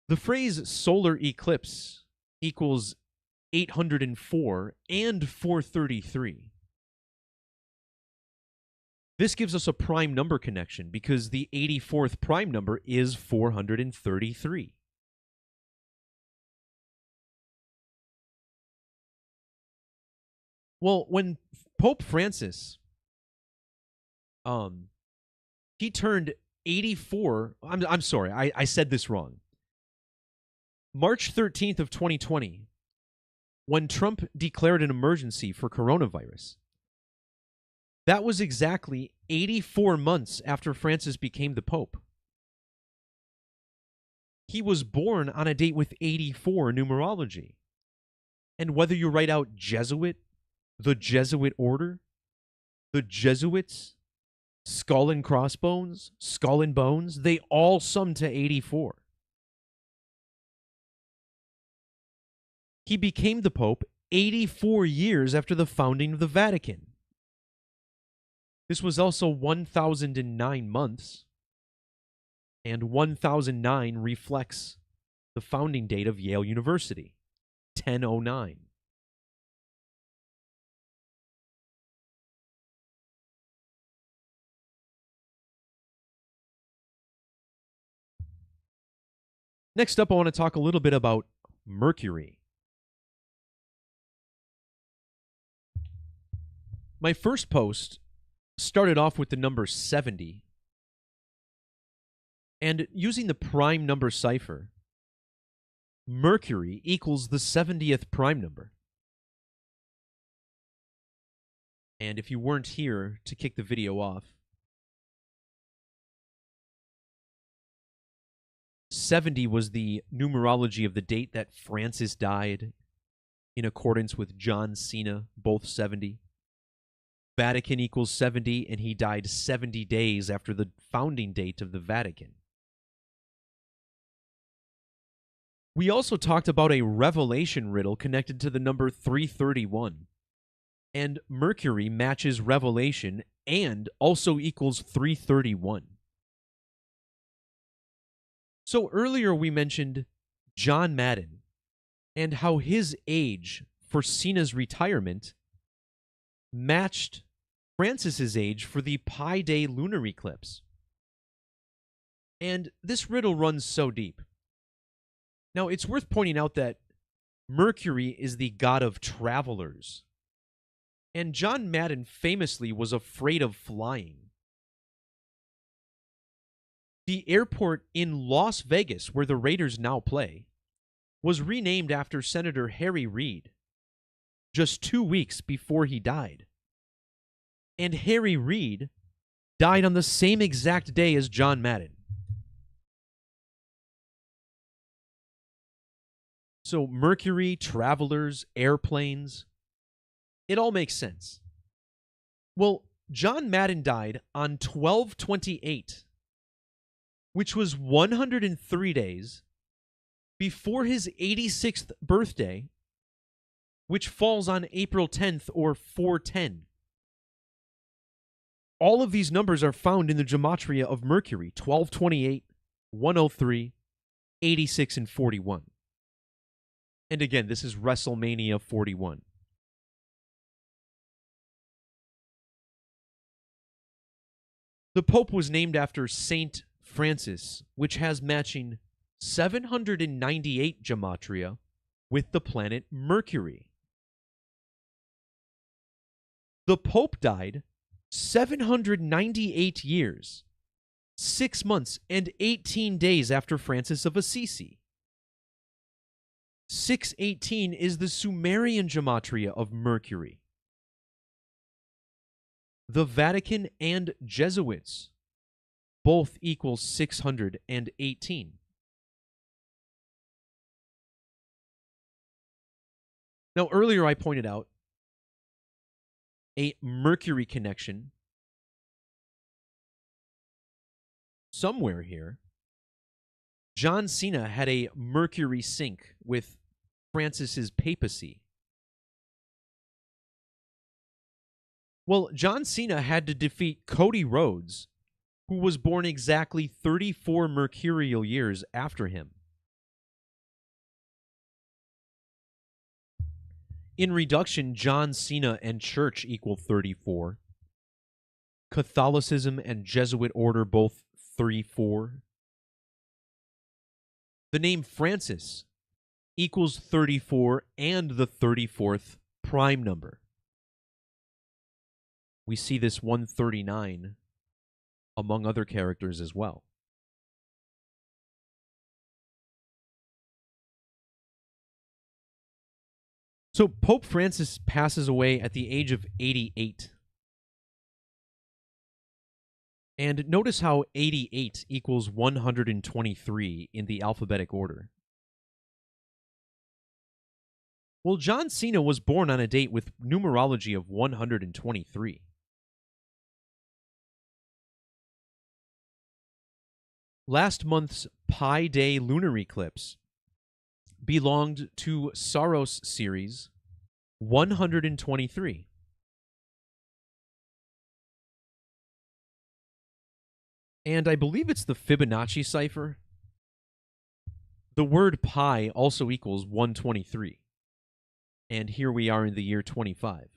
The phrase solar eclipse equals 804 and 433. This gives us a prime number connection because the 84th prime number is 433. Well, when Pope Francis, he turned 84. I'm sorry, I said this wrong. March 13th of 2020, when Trump declared an emergency for coronavirus, that was exactly 84 months after Francis became the Pope. He was born on a date with 84 numerology. And whether you write out Jesuit, the Jesuit order, the Jesuits, skull and crossbones, skull and bones, they all sum to 84. He became the Pope 84 years after the founding of the Vatican. This was also 1009 months, and 1009 reflects the founding date of Yale University, 1009. Next up, I want to talk a little bit about Mercury. My first post started off with the number 70, and using the prime number cipher, Mercury equals the 70th prime number. And if you weren't here to kick the video off, 70 was the numerology of the date that Francis died, in accordance with John Cena, both 70. Vatican equals 70, and he died 70 days after the founding date of the Vatican. We also talked about a Revelation riddle connected to the number 331. And Mercury matches Revelation and also equals 331. So earlier we mentioned John Madden and how his age for Cena's retirement matched Francis's age for the Pi Day lunar eclipse. And this riddle runs so deep. Now, it's worth pointing out that Mercury is the god of travelers. And John Madden famously was afraid of flying. The airport in Las Vegas, where the Raiders now play, was renamed after Senator Harry Reid just 2 weeks before he died. And Harry Reid died on the same exact day as John Madden. So Mercury, travelers, airplanes, it all makes sense. Well, John Madden died on 12/28, which was 103 days before his 86th birthday, which falls on April 10th or 410. All of these numbers are found in the Gematria of Mercury: 12/28, 103, 86, and 41. And again, this is WrestleMania 41. The Pope was named after Saint Francis, which has matching 798 Gematria with the planet Mercury. The Pope died 798 years, 6 months, and 18 days after Francis of Assisi. 618 is the Sumerian Gematria of Mercury. The Vatican and Jesuits both equal 618. Now, earlier I pointed out a Mercury connection somewhere here. John Cena had a Mercury sync with Francis's papacy. Well, John Cena had to defeat Cody Rhodes, who was born exactly 34 Mercurial years after him. In reduction, John Cena and church equal 34. Catholicism and Jesuit order both 34. The name Francis equals 34 and the 34th prime number. We see this 139 among other characters as well. So Pope Francis passes away at the age of 88. And notice how 88 equals 123 in the alphabetic order. Well, John Cena was born on a date with numerology of 123. Last month's Pi Day lunar eclipse belonged to Saros series 123. And I believe it's the Fibonacci cipher. The word pi also equals 123. And here we are in the year 25.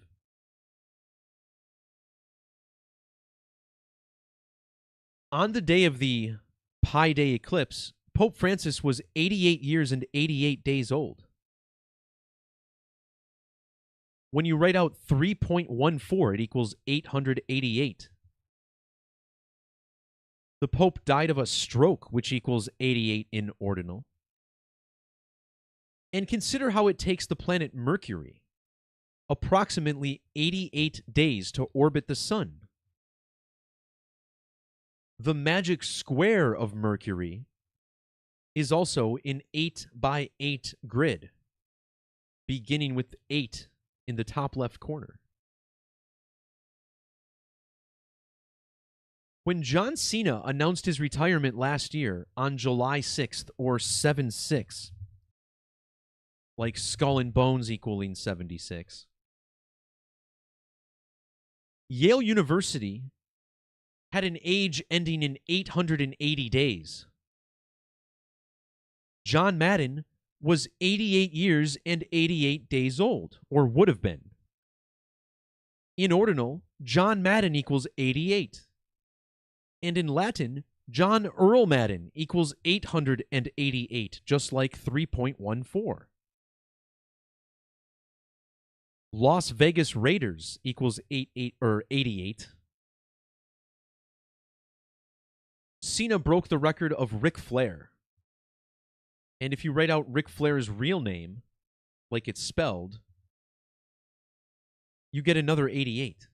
On the day of the Pi Day eclipse, Pope Francis was 88 years and 88 days old. When you write out 3.14, it equals 888. The Pope died of a stroke, which equals 88 in ordinal. And consider how it takes the planet Mercury approximately 88 days to orbit the Sun. The magic square of Mercury is also an 8x8 grid, beginning with 8 in the top left corner. When John Cena announced his retirement last year on July 6th, or 7-6, like Skull and Bones equaling 76, Yale University had an age ending in 880 days. John Madden was 88 years and 88 days old, or would have been. In ordinal, John Madden equals 88. And in Latin, John Earl Madden equals 888, just like 3.14. Las Vegas Raiders equals 88. Cena broke the record of Ric Flair. And if you write out Ric Flair's real name, like it's spelled, you get another 88.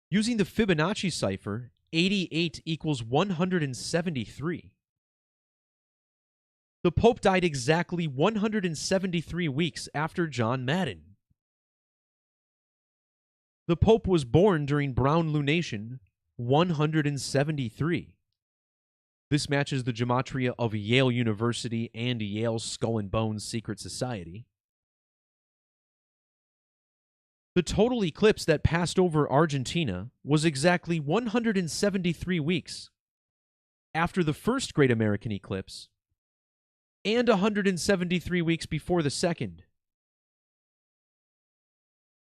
Using the Fibonacci cipher, 88 equals 173. The Pope died exactly 173 weeks after John Madden. The Pope was born during Brown Lunation 173. This matches the Gematria of Yale University and Yale's Skull and Bones Secret Society. The total eclipse that passed over Argentina was exactly 173 weeks after the first Great American Eclipse and 173 weeks before the second.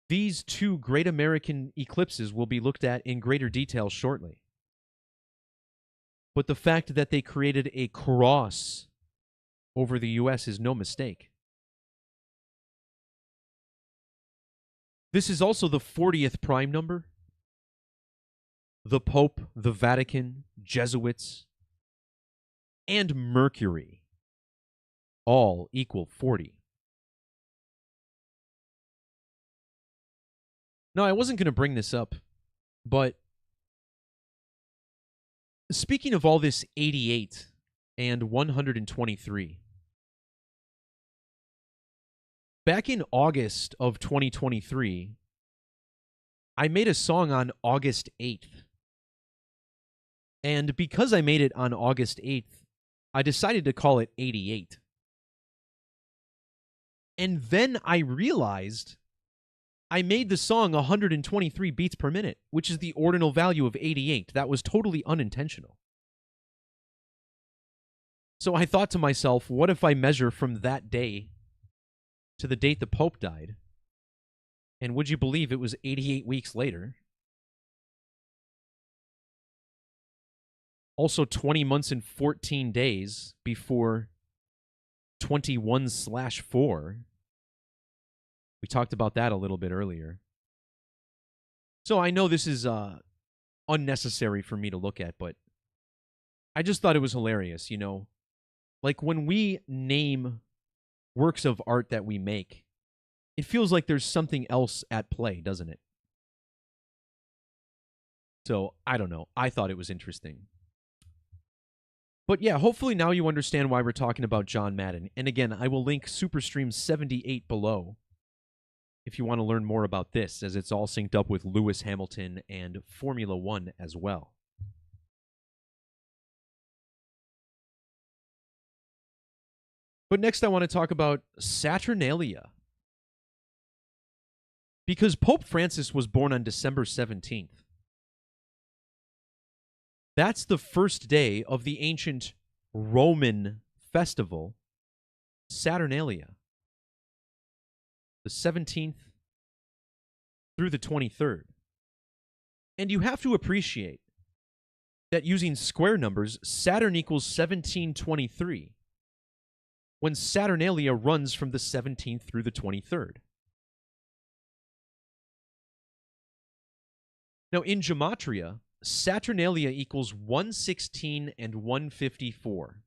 These two Great American Eclipses will be looked at in greater detail shortly. But the fact that they created a cross over the U.S. is no mistake. This is also the 40th prime number. The Pope, the Vatican, Jesuits, and Mercury all equal 40. Now, I wasn't going to bring this up, but speaking of all this 88 and 123, back in August of 2023, I made a song on August 8th. And because I made it on August 8th, I decided to call it 88. And then I realized I made the song 123 beats per minute, which is the ordinal value of 88. That was totally unintentional. So I thought to myself, what if I measure from that day to the date the Pope died? And would you believe it was 88 weeks later? Also 20 months and 14 days before 21/4. We talked about that a little bit earlier. So I know this is unnecessary for me to look at, but I just thought it was hilarious, you know. Like when we name works of art that we make, it feels like there's something else at play, doesn't it? So, I don't know. I thought it was interesting. But yeah, hopefully now you understand why we're talking about John Madden. And again, I will link Superstream 78 below if you want to learn more about this, as it's all synced up with Lewis Hamilton and Formula One as well. But next I want to talk about Saturnalia. Because Pope Francis was born on December 17th. That's the first day of the ancient Roman festival, Saturnalia. The 17th through the 23rd. And you have to appreciate that using square numbers, Saturn equals 1723, when Saturnalia runs from the 17th through the 23rd. Now, in Gematria, Saturnalia equals 116 and 154.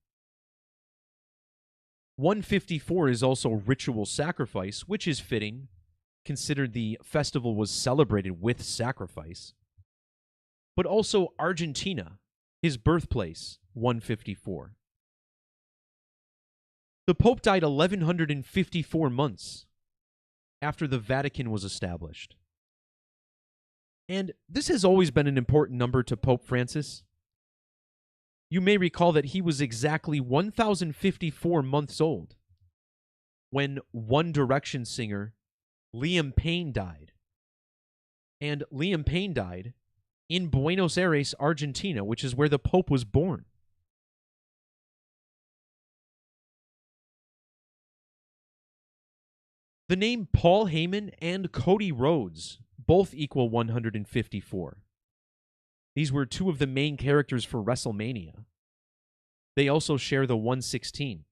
154 is also ritual sacrifice, which is fitting, considered the festival was celebrated with sacrifice. but also Argentina, his birthplace, 154. The Pope died 1,154 months after the Vatican was established. And this has always been an important number to Pope Francis. You may recall that he was exactly 1,054 months old when One Direction singer Liam Payne died. And Liam Payne died in Buenos Aires, Argentina, which is where the Pope was born. The name Paul Heyman and Cody Rhodes both equal 154. These were two of the main characters for WrestleMania. They also share the 116.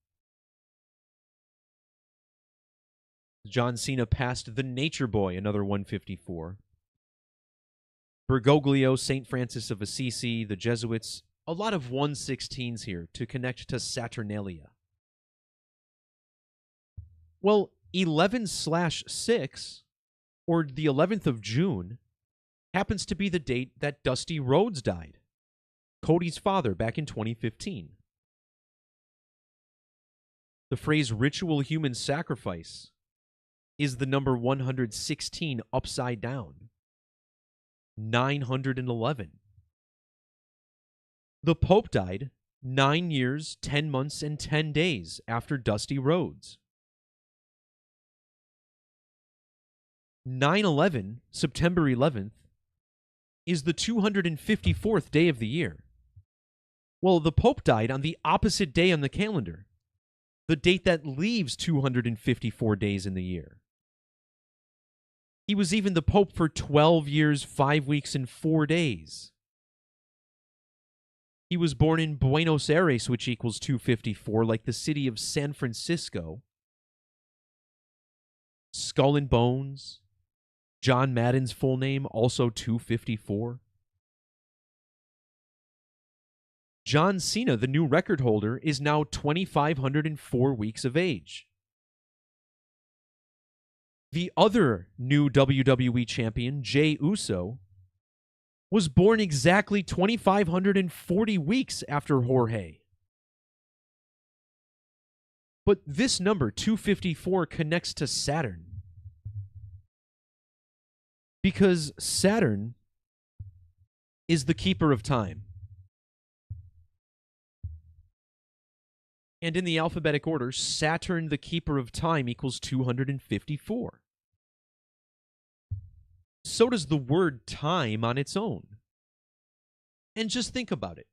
John Cena passed the Nature Boy, another 154. Bergoglio, St. Francis of Assisi, the Jesuits, a lot of 116s here to connect to Saturnalia. Well, 11/6, or the 11th of June, happens to be the date that Dusty Rhodes died, Cody's father, back in 2015. The phrase ritual human sacrifice is the number 116 upside down. 911. The Pope died 9 years, 10 months, and 10 days after Dusty Rhodes. 9/11, September 11th, is the 254th day of the year. Well, the Pope died on the opposite day on the calendar, the date that leaves 254 days in the year. He was even the Pope for 12 years, 5 weeks, and 4 days. He was born in Buenos Aires, which equals 254, like the city of San Francisco. Skull and Bones. John Madden's full name, also 254. John Cena, the new record holder, is now 2,504 weeks of age. The other new WWE champion, Jey Uso, was born exactly 2,540 weeks after Jorge. But this number, 254, connects to Saturn. Because Saturn is the keeper of time. And in the alphabetic order, Saturn, the keeper of time, equals 254. So does the word time on its own. And just think about it.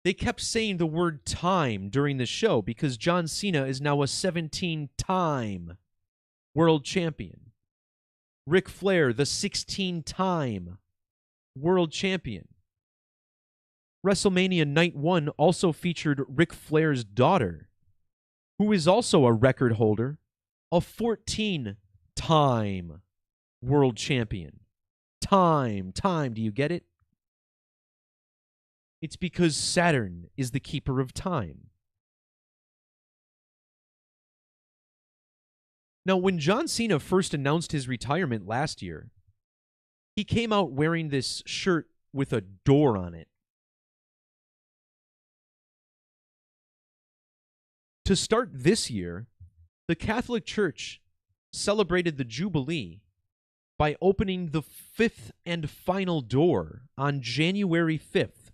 They kept saying the word time during the show because John Cena is now a 17-time world champion. Ric Flair, the 16-time world champion. WrestleMania Night 1 also featured Ric Flair's daughter, who is also a record holder, a 14-time world champion. Time, do you get it? It's because Saturn is the keeper of time. Now, when John Cena first announced his retirement last year, he came out wearing this shirt with a door on it. To start this year, the Catholic Church celebrated the Jubilee by opening the fifth and final door on January 5th,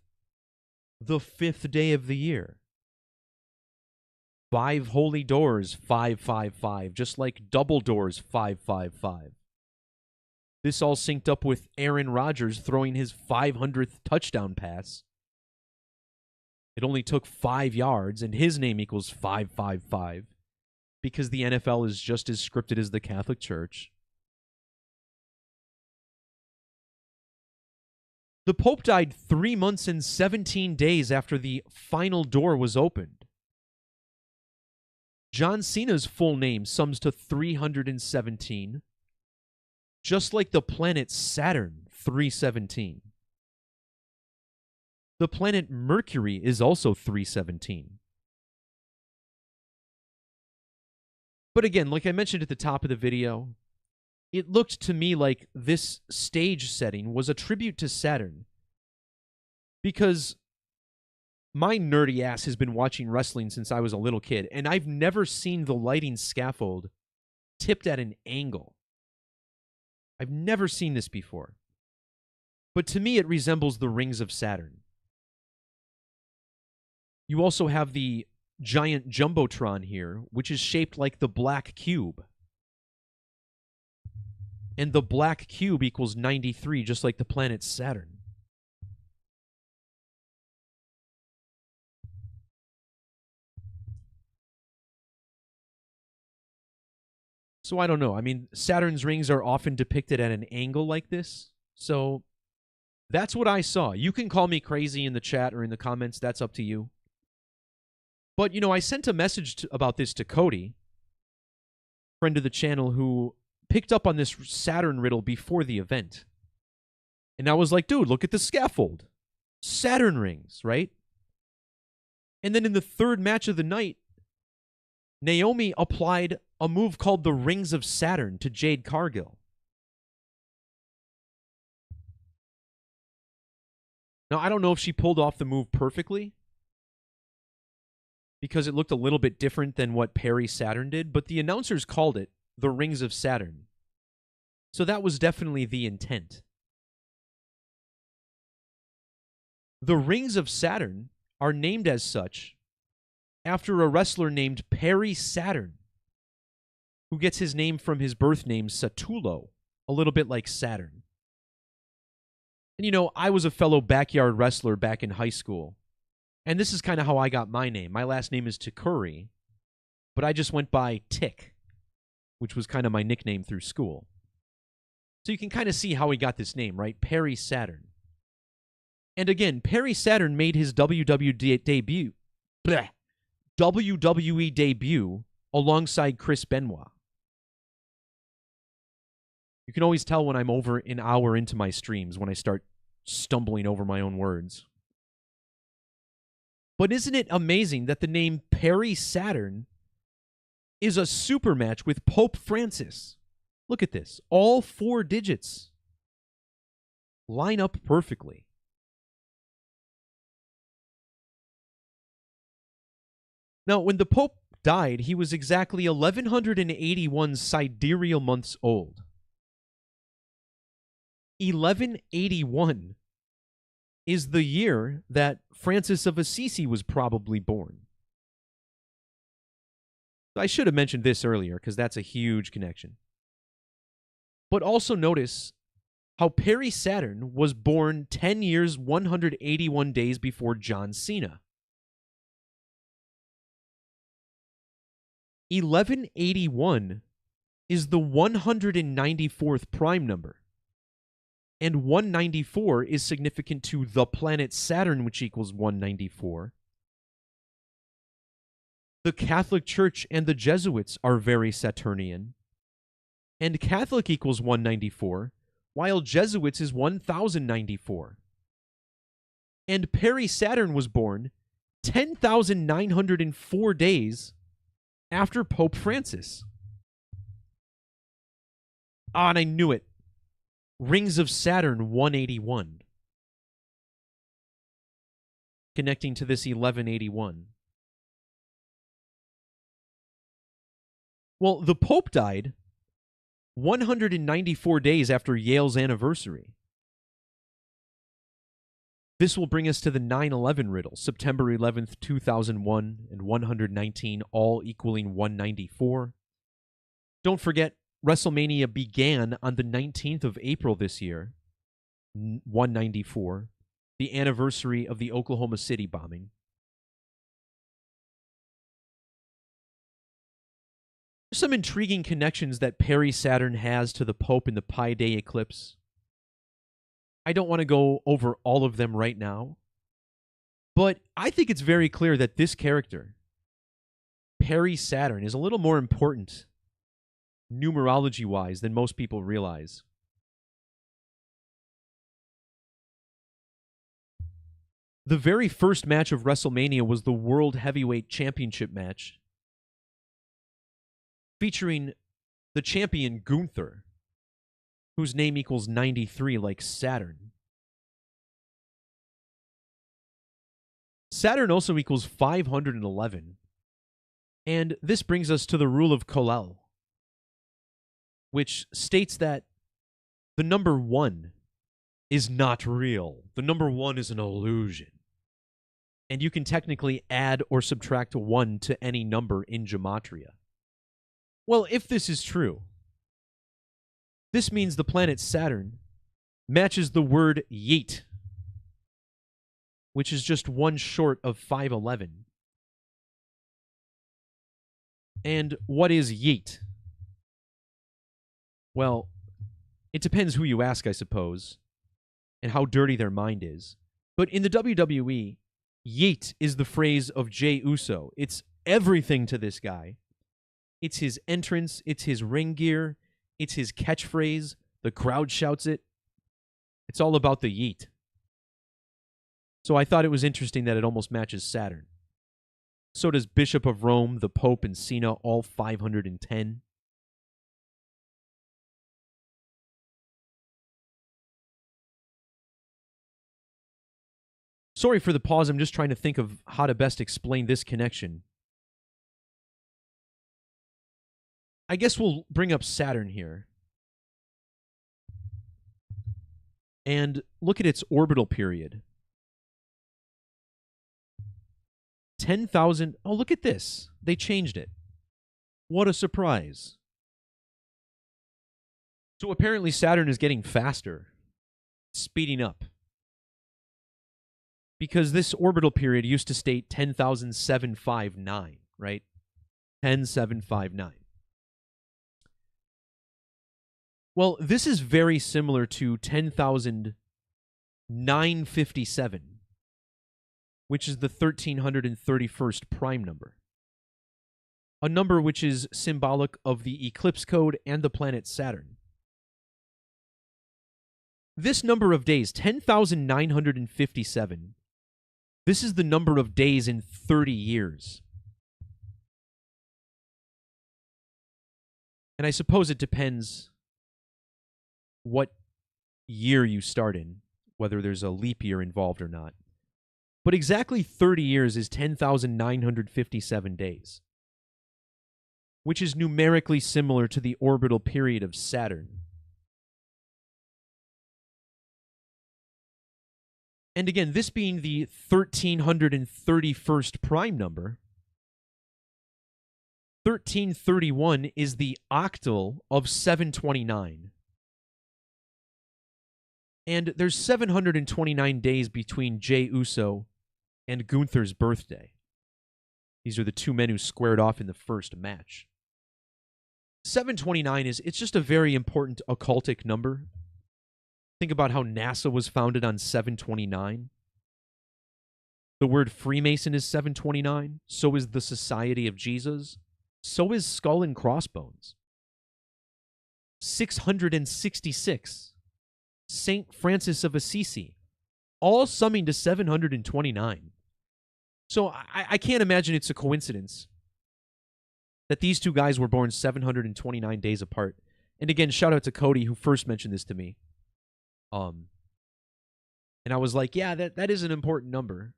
the 5th day of the year. 5 holy doors, 555, just like double doors, 555. This all synced up with Aaron Rodgers throwing his 500th touchdown pass. It only took 5 yards, and his name equals 555, because the NFL is just as scripted as the Catholic Church. The Pope died 3 months and 17 days after the final door was opened. John Cena's full name sums to 317, just like the planet Saturn, 317. The planet Mercury is also 317. But again, like I mentioned at the top of the video, it looked to me like this stage setting was a tribute to Saturn. Because my nerdy ass has been watching wrestling since I was a little kid, and I've never seen the lighting scaffold tipped at an angle. I've never seen this before. But to me, it resembles the rings of Saturn. You also have the giant Jumbotron here, which is shaped like the black cube. And the black cube equals 93, just like the planet Saturn. So I don't know. I mean, Saturn's rings are often depicted at an angle like this. So that's what I saw. You can call me crazy in the chat or in the comments. That's up to you. But, I sent a message about this to Cody, friend of the channel, who picked up on this Saturn riddle before the event. And I was like, dude, look at the scaffold. Saturn rings, right? And then in the third match of the night, Naomi applied a move called the Rings of Saturn to Jade Cargill. Now, I don't know if she pulled off the move perfectly, because it looked a little bit different than what Perry Saturn did, but the announcers called it the Rings of Saturn. So that was definitely the intent. The Rings of Saturn are named as such after a wrestler named Perry Saturn, who gets his name from his birth name Satulo, a little bit like Saturn. And I was a fellow backyard wrestler back in high school. And this is kind of how I got my name. My last name is Takuri, but I just went by Tick, which was kind of my nickname through school. So you can kind of see how he got this name, right? Perry Saturn. And again, Perry Saturn made his WWE debut alongside Chris Benoit. You can always tell when I'm over an hour into my streams when I start stumbling over my own words. But isn't it amazing that the name Perry Saturn is a super match with Pope Francis? Look at this. All 4 digits line up perfectly. Now, when the Pope died, he was exactly 1181 sidereal months old. 1181 is the year that Francis of Assisi was probably born. I should have mentioned this earlier because that's a huge connection. But also notice how Perry Saturn was born 10 years, 181 days before John Cena. 1181 is the 194th prime number. And 194 is significant to the planet Saturn, which equals 194. The Catholic Church and the Jesuits are very Saturnian. And Catholic equals 194, while Jesuits is 1094. And Perry Saturn was born 10,904 days after Pope Francis. Ah, and I knew it. Rings of Saturn 181. Connecting to this 1181. Well, the Pope died 194 days after Yale's anniversary. This will bring us to the 9/11 riddle, September 11th, 2001, and 119, all equaling 194. Don't forget, WrestleMania began on the 19th of April this year, 194, the anniversary of the Oklahoma City bombing. There's some intriguing connections that Perry Saturn has to the Pope in the Pi Day eclipse. I don't want to go over all of them right now, but I think it's very clear that this character, Perry Saturn, is a little more important numerology-wise than most people realize. The very first match of WrestleMania was the World Heavyweight Championship match, featuring the champion Gunther whose name equals 93 like Saturn. Saturn also equals 511. And this brings us to the rule of Kollel, which states that the number 1 is not real. The number 1 is an illusion. And you can technically add or subtract 1 to any number in Gematria. Well, if this is true, this means the planet Saturn matches the word yeet, which is just 1 short of 511. And what is yeet? Well, it depends who you ask, I suppose, and how dirty their mind is. But in the WWE, yeet is the phrase of Jey Uso. It's everything to this guy. It's his entrance, it's his ring gear, it's his catchphrase. The crowd shouts it. It's all about the yeet. So I thought it was interesting that it almost matches Saturn. So does Bishop of Rome, the Pope, and Cena, all 510. Sorry for the pause. I'm just trying to think of how to best explain this connection. I guess we'll bring up Saturn here. And look at its orbital period. 10,000. Oh, look at this. They changed it. What a surprise. So apparently Saturn is getting faster. Speeding up. Because this orbital period used to state 10,759, right? 10,759. Well, this is very similar to 10,957, which is the 1331st prime number. A number which is symbolic of the Eclipse code and the planet Saturn. This number of days, 10,957, this is the number of days in 30 years. And I suppose it depends what year you start in, whether there's a leap year involved or not. But exactly 30 years is 10,957 days, which is numerically similar to the orbital period of Saturn. And again, this being the 1331st prime number, 1331 is the octal of 729. And there's 729 days between Jey Uso and Gunther's birthday. These are the two men who squared off in the first match. 729 it's just a very important occultic number. Think about how NASA was founded on 729. The word Freemason is 729. So is the Society of Jesus. So is Skull and Crossbones. 666. Saint Francis of Assisi, all summing to 729. So I can't imagine it's a coincidence that these two guys were born 729 days apart. And again, shout out to Cody, who first mentioned this to me. And I was like, yeah, that is an important number.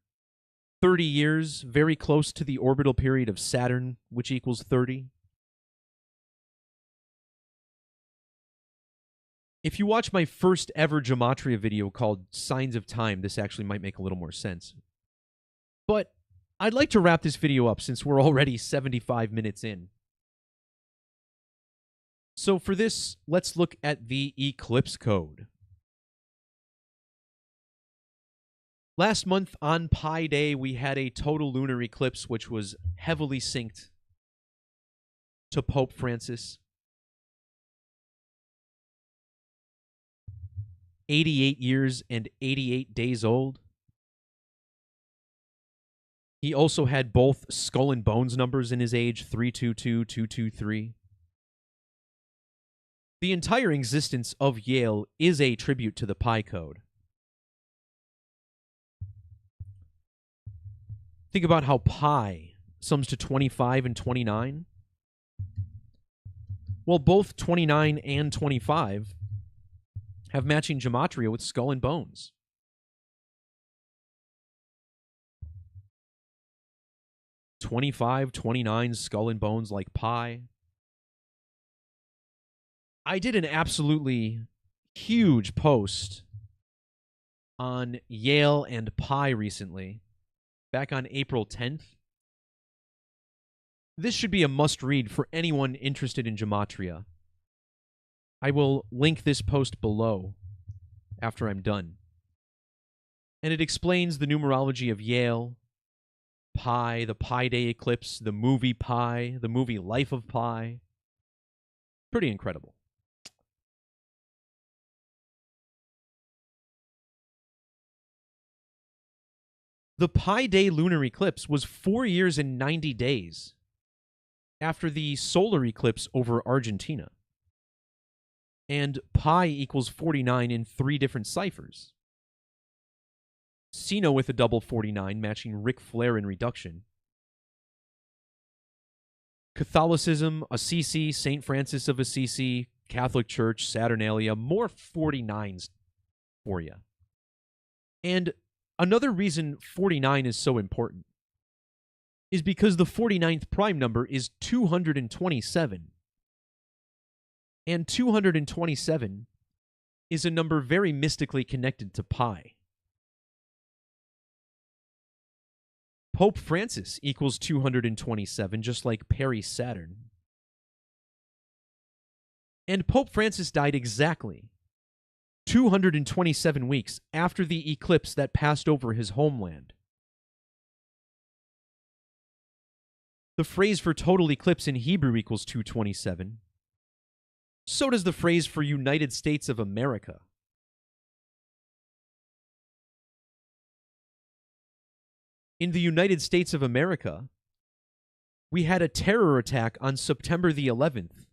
30 years, very close to the orbital period of Saturn, which equals 30. If you watch my first ever Gematria video called Signs of Time, this actually might make a little more sense. But I'd like to wrap this video up since we're already 75 minutes in. So for this, let's look at the Eclipse code. Last month on Pi Day, we had a total lunar eclipse, which was heavily synced to Pope Francis. 88 years and 88 days old. He also had both Skull and Bones numbers in his age, 322, 223. The entire existence of Yale is a tribute to the Pi code. Think about how pi sums to 25 and 29. Well, both 29 and 25 have matching gematria with skull and bones. "25, 29 skull and bones like pi." I did an absolutely huge post on Yale and pi recently, back on April 10th. This should be a must-read for anyone interested in gematria. I will link this post below after I'm done. And it explains the numerology of Yale, pi, the Pi Day eclipse, the movie Pi, the movie Life of Pi. Pretty incredible. The Pi Day lunar eclipse was 4 years and 90 days after the solar eclipse over Argentina. And pi equals 49 in 3 different ciphers. Cena with a double 49, matching Ric Flair in reduction. Catholicism, Assisi, St. Francis of Assisi, Catholic Church, Saturnalia, more 49s for you. And another reason 49 is so important is because the 49th prime number is 227. And 227 is a number very mystically connected to pi. Pope Francis equals 227, just like Perry Saturn. And Pope Francis died exactly 227 weeks after the eclipse that passed over his homeland. The phrase for total eclipse in Hebrew equals 227. So does the phrase for United States of America. In the United States of America, we had a terror attack on September the 11th,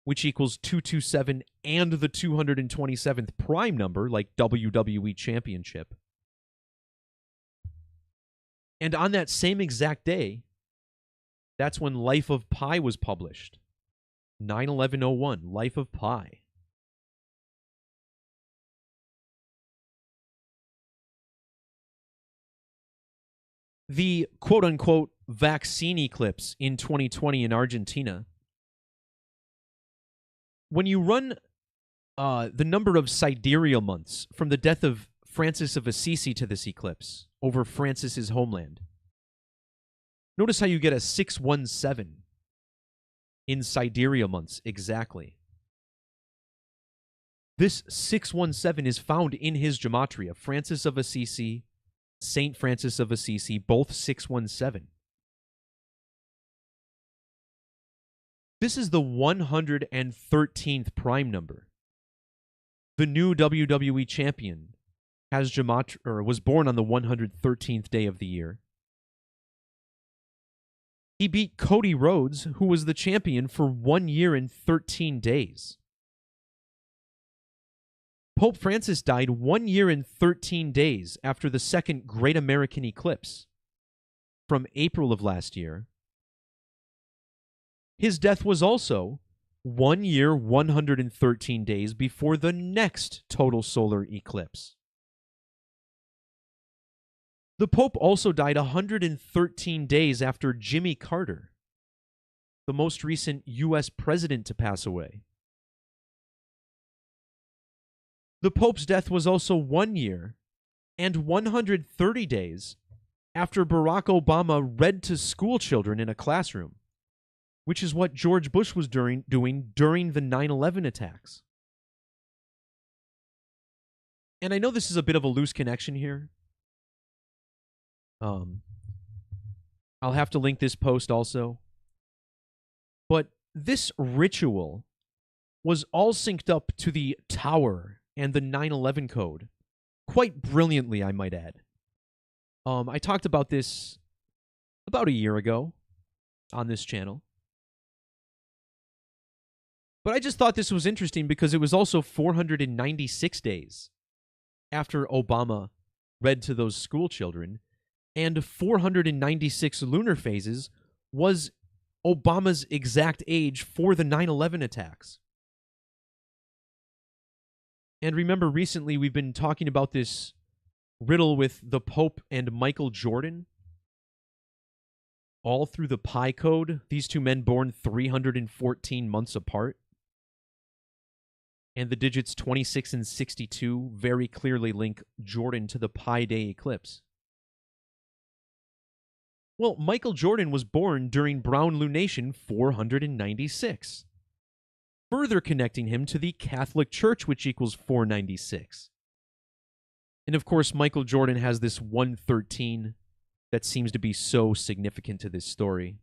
which equals 227 and the 227th prime number, like WWE Championship. And on that same exact day, that's when Life of Pi was published. 9/11/01, Life of Pi. The quote-unquote vaccine eclipse in 2020 in Argentina. When you run the number of sidereal months from the death of Francis of Assisi to this eclipse over Francis's homeland, notice how you get a 617 in sidereal months exactly. This 617 is found in his gematria. Francis of Assisi, St. Francis of Assisi, both 617. This is the 113th prime number. The new WWE champion has was born on the 113th day of the year. He beat Cody Rhodes, who was the champion for 1 year and 13 days. Pope Francis died 1 year and 13 days after the second Great American Eclipse from April of last year. His death was also 1 year, 113 days before the next total solar eclipse. The Pope also died 113 days after Jimmy Carter, the most recent U.S. president to pass away. The Pope's death was also 1 year and 130 days after Barack Obama read to school children in a classroom, which is what George Bush was doing during the 9/11 attacks. And I know this is a bit of a loose connection here. I'll have to link this post also. But this ritual was all synced up to the Tower and the 9/11 code. Quite brilliantly, I might add. I talked about this about a year ago on this channel. But I just thought this was interesting because it was also 496 days after Obama read to those school children, and 496 lunar phases was Obama's exact age for the 9/11 attacks. And remember, recently we've been talking about this riddle with the Pope and Michael Jordan, all through the pi code. These two men born 314 months apart. And the digits 26 and 62 very clearly link Jordan to the Pi Day eclipse. Well, Michael Jordan was born during Brown Lunation 496, further connecting him to the Catholic Church, which equals 496. And of course, Michael Jordan has this 113 that seems to be so significant to this story.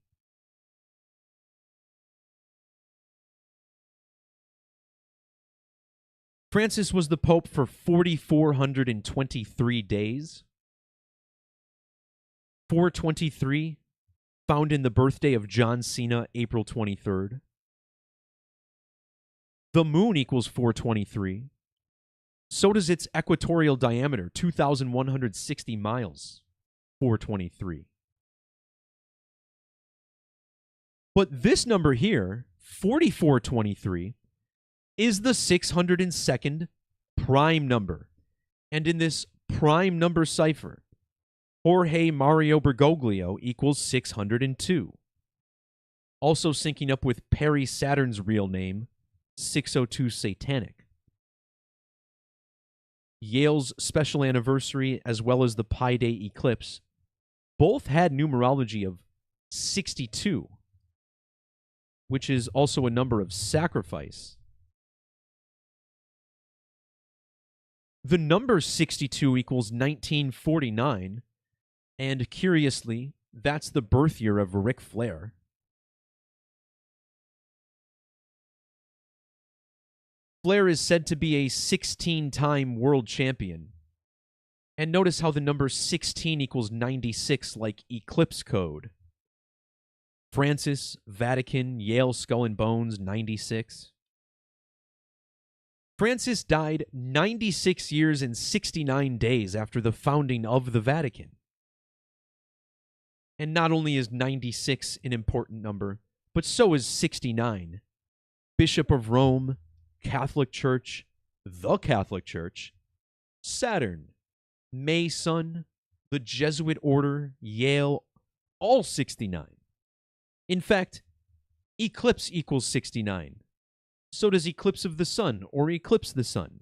Francis was the Pope for 4,423 days. 423, found in the birthday of John Cena, April 23rd. The moon equals 423. So does its equatorial diameter, 2,160 miles, 423. But this number here, 4423, is the 602nd prime number. And in this prime number cipher, Jorge Mario Bergoglio equals 602. Also syncing up with Perry Saturn's real name, 602 Satanic. Yale's special anniversary, as well as the Pi Day eclipse, both had numerology of 62, which is also a number of sacrifice. The number 62 equals 1949, and curiously, that's the birth year of Ric Flair. Flair is said to be a 16-time world champion. And notice how the number 16 equals 96, like Eclipse code. Francis, Vatican, Yale Skull and Bones, 96. Francis died 96 years and 69 days after the founding of the Vatican. And not only is 96 an important number, but so is 69. Bishop of Rome, Catholic Church, the Catholic Church, Saturn, Mason, the Jesuit Order, Yale, all 69. In fact, Eclipse equals 69. So does Eclipse of the Sun or Eclipse the Sun.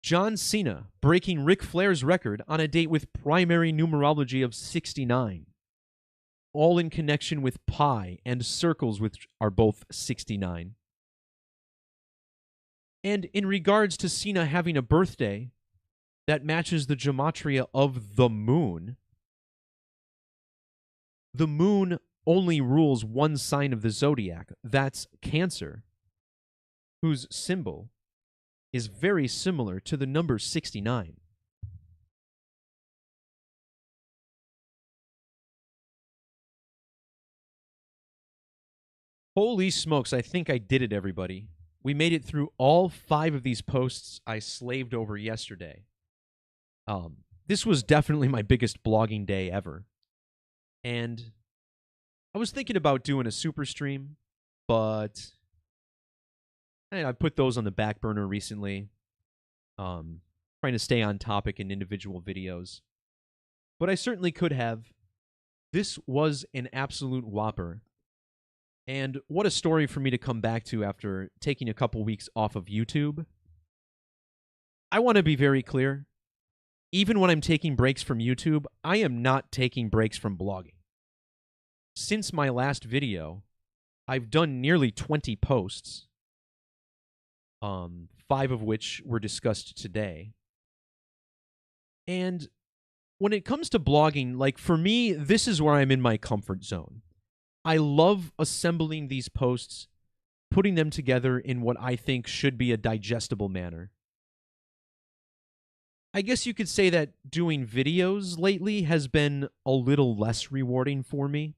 John Cena breaking Ric Flair's record on a date with primary numerology of 69. All in connection with pi and circles, which are both 69. And in regards to Cena having a birthday that matches the gematria of the moon only rules one sign of the zodiac. That's Cancer, whose symbol is very similar to the number 69. Holy smokes, I think I did it, everybody. We made it through all 5 of these posts I slaved over yesterday. This was definitely my biggest blogging day ever. And I was thinking about doing a super stream, but I put those on the back burner recently. Trying to stay on topic in individual videos. But I certainly could have. This was an absolute whopper. And what a story for me to come back to after taking a couple weeks off of YouTube. I want to be very clear. Even when I'm taking breaks from YouTube, I am not taking breaks from blogging. Since my last video, I've done nearly 20 posts, 5 of which were discussed today. And when it comes to blogging, like for me, this is where I'm in my comfort zone. I love assembling these posts, putting them together in what I think should be a digestible manner. I guess you could say that doing videos lately has been a little less rewarding for me,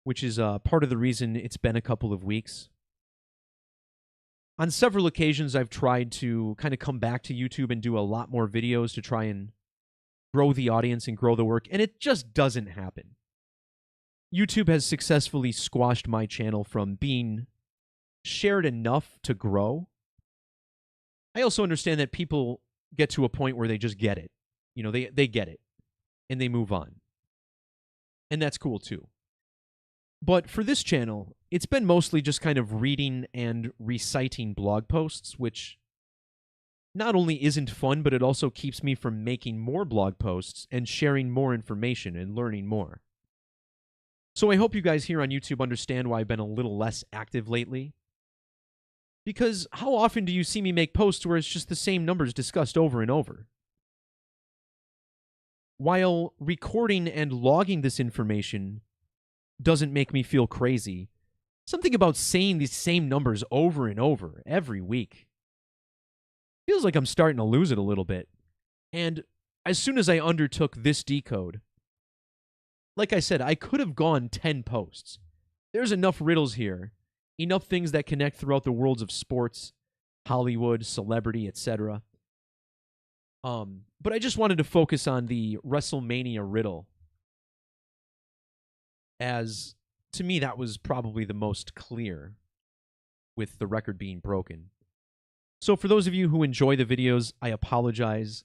which is part of the reason it's been a couple of weeks. On several occasions, I've tried to kind of come back to YouTube and do a lot more videos to try and grow the audience and grow the work, and it just doesn't happen. YouTube has successfully squashed my channel from being shared enough to grow I also understand that people get to a point where they just get it. You know, they get it and they move on. And that's cool too. But for this channel, it's been mostly just kind of reading and reciting blog posts, which not only isn't fun, but it also keeps me from making more blog posts and sharing more information and learning more. So I hope you guys here on YouTube understand why I've been a little less active lately. Because how often do you see me make posts where it's just the same numbers discussed over and over? While recording and logging this information doesn't make me feel crazy, something about saying these same numbers over and over every week feels like I'm starting to lose it a little bit. And as soon as I undertook this decode, like I said, I could have gone 10 posts. There's enough riddles here, enough things that connect throughout the worlds of sports, Hollywood, celebrity, etc. But I just wanted to focus on the WrestleMania riddle, as to me that was probably the most clear, with the record being broken. So for those of you who enjoy the videos, I apologize.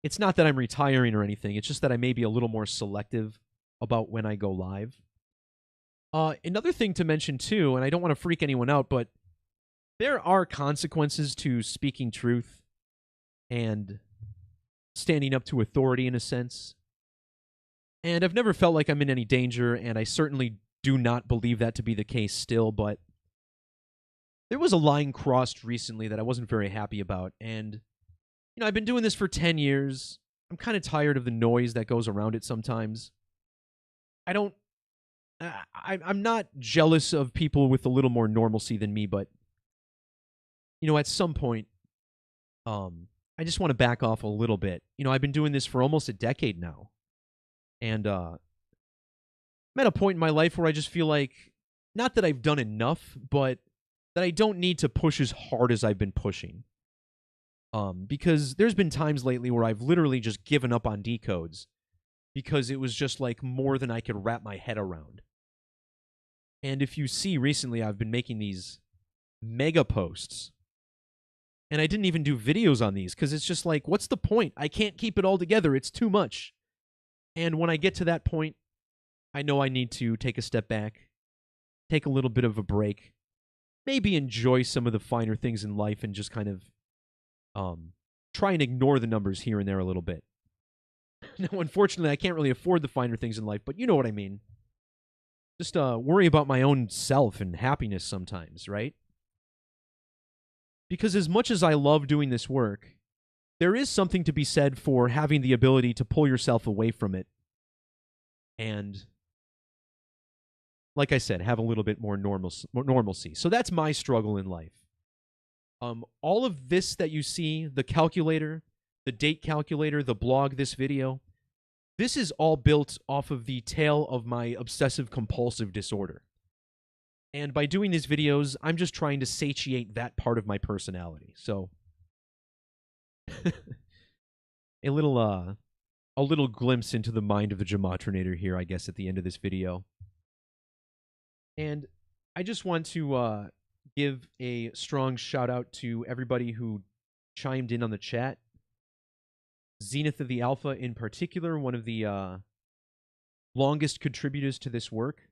It's not that I'm retiring or anything, it's just that I may be a little more selective about when I go live. Another thing to mention too, and I don't want to freak anyone out, but there are consequences to speaking truth and standing up to authority in a sense. And I've never felt like I'm in any danger, and I certainly do not believe that to be the case still, but there was a line crossed recently that I wasn't very happy about, and you know, I've been doing this for 10 years. I'm kind of tired of the noise that goes around it sometimes. I'm not jealous of people with a little more normalcy than me, but you know, at some point, I just want to back off a little bit. You know, I've been doing this for almost a decade now, and I'm at a point in my life where I just feel like, not that I've done enough, but that I don't need to push as hard as I've been pushing. Because there's been times lately where I've literally just given up on decodes because it was just like more than I could wrap my head around. And if you see recently, I've been making these mega posts, and I didn't even do videos on these because it's just like, what's the point? I can't keep it all together. It's too much. And when I get to that point, I know I need to take a step back, take a little bit of a break, maybe enjoy some of the finer things in life, and just kind of try and ignore the numbers here and there a little bit. Now, unfortunately, I can't really afford the finer things in life, but you know what I mean. Just worry about my own self and happiness sometimes, right? Because as much as I love doing this work, there is something to be said for having the ability to pull yourself away from it and, like I said, have a little bit more normalcy. So that's my struggle in life. All of this that you see, the calculator, the date calculator, the blog, this video, this is all built off of the tale of my obsessive-compulsive disorder. And by doing these videos, I'm just trying to satiate that part of my personality. So, a little glimpse into the mind of the Gematrinator here, I guess, at the end of this video. And I just want to give a strong shout-out to everybody who chimed in on the chat. Zenith of the Alpha in particular, one of the longest contributors to this work.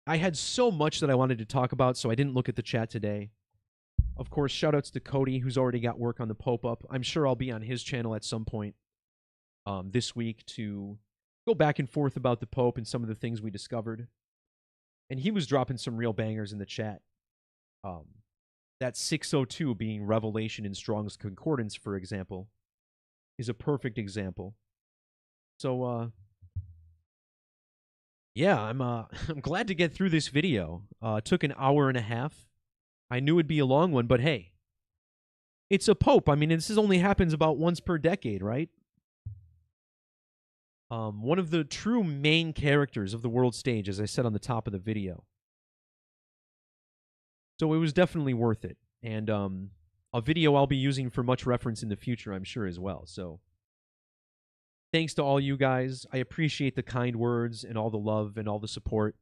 I had so much that I wanted to talk about, so I didn't look at the chat today. Of course, shout-outs to Cody, who's already got work on the Pope up. I'm sure I'll be on his channel at some point this week to go back and forth about the Pope and some of the things we discovered. And he was dropping some real bangers in the chat. That 602 being Revelation in Strong's Concordance, for example, is a perfect example. So, yeah, I'm glad to get through this video. Took an hour and a half. I knew it'd be a long one, but hey, it's a Pope. I mean, this only happens about once per decade, right? One of the true main characters of the world stage, as I said on the top of the video. So it was definitely worth it. And a video I'll be using for much reference in the future, I'm sure, as well. So thanks to all you guys. I appreciate the kind words and all the love and all the support.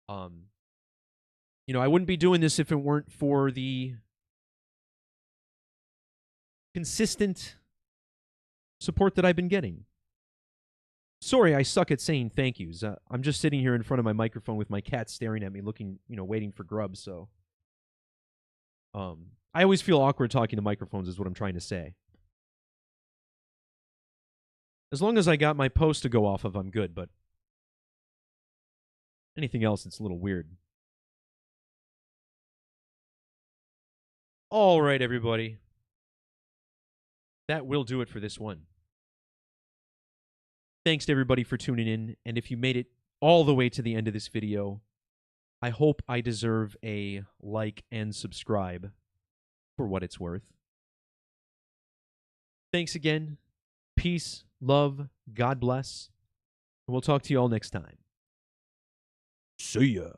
You know, I wouldn't be doing this if it weren't for the consistent support that I've been getting. Sorry, I suck at saying thank yous. I'm just sitting here in front of my microphone with my cat staring at me, looking, waiting for grubs. So, I always feel awkward talking to microphones, is what I'm trying to say. As long as I got my post to go off of, I'm good. But anything else, it's a little weird. All right, everybody. That will do it for this one. Thanks to everybody for tuning in, and if you made it all the way to the end of this video, I hope I deserve a like and subscribe for what it's worth. Thanks again. Peace, love, God bless, and we'll talk to you all next time. See ya.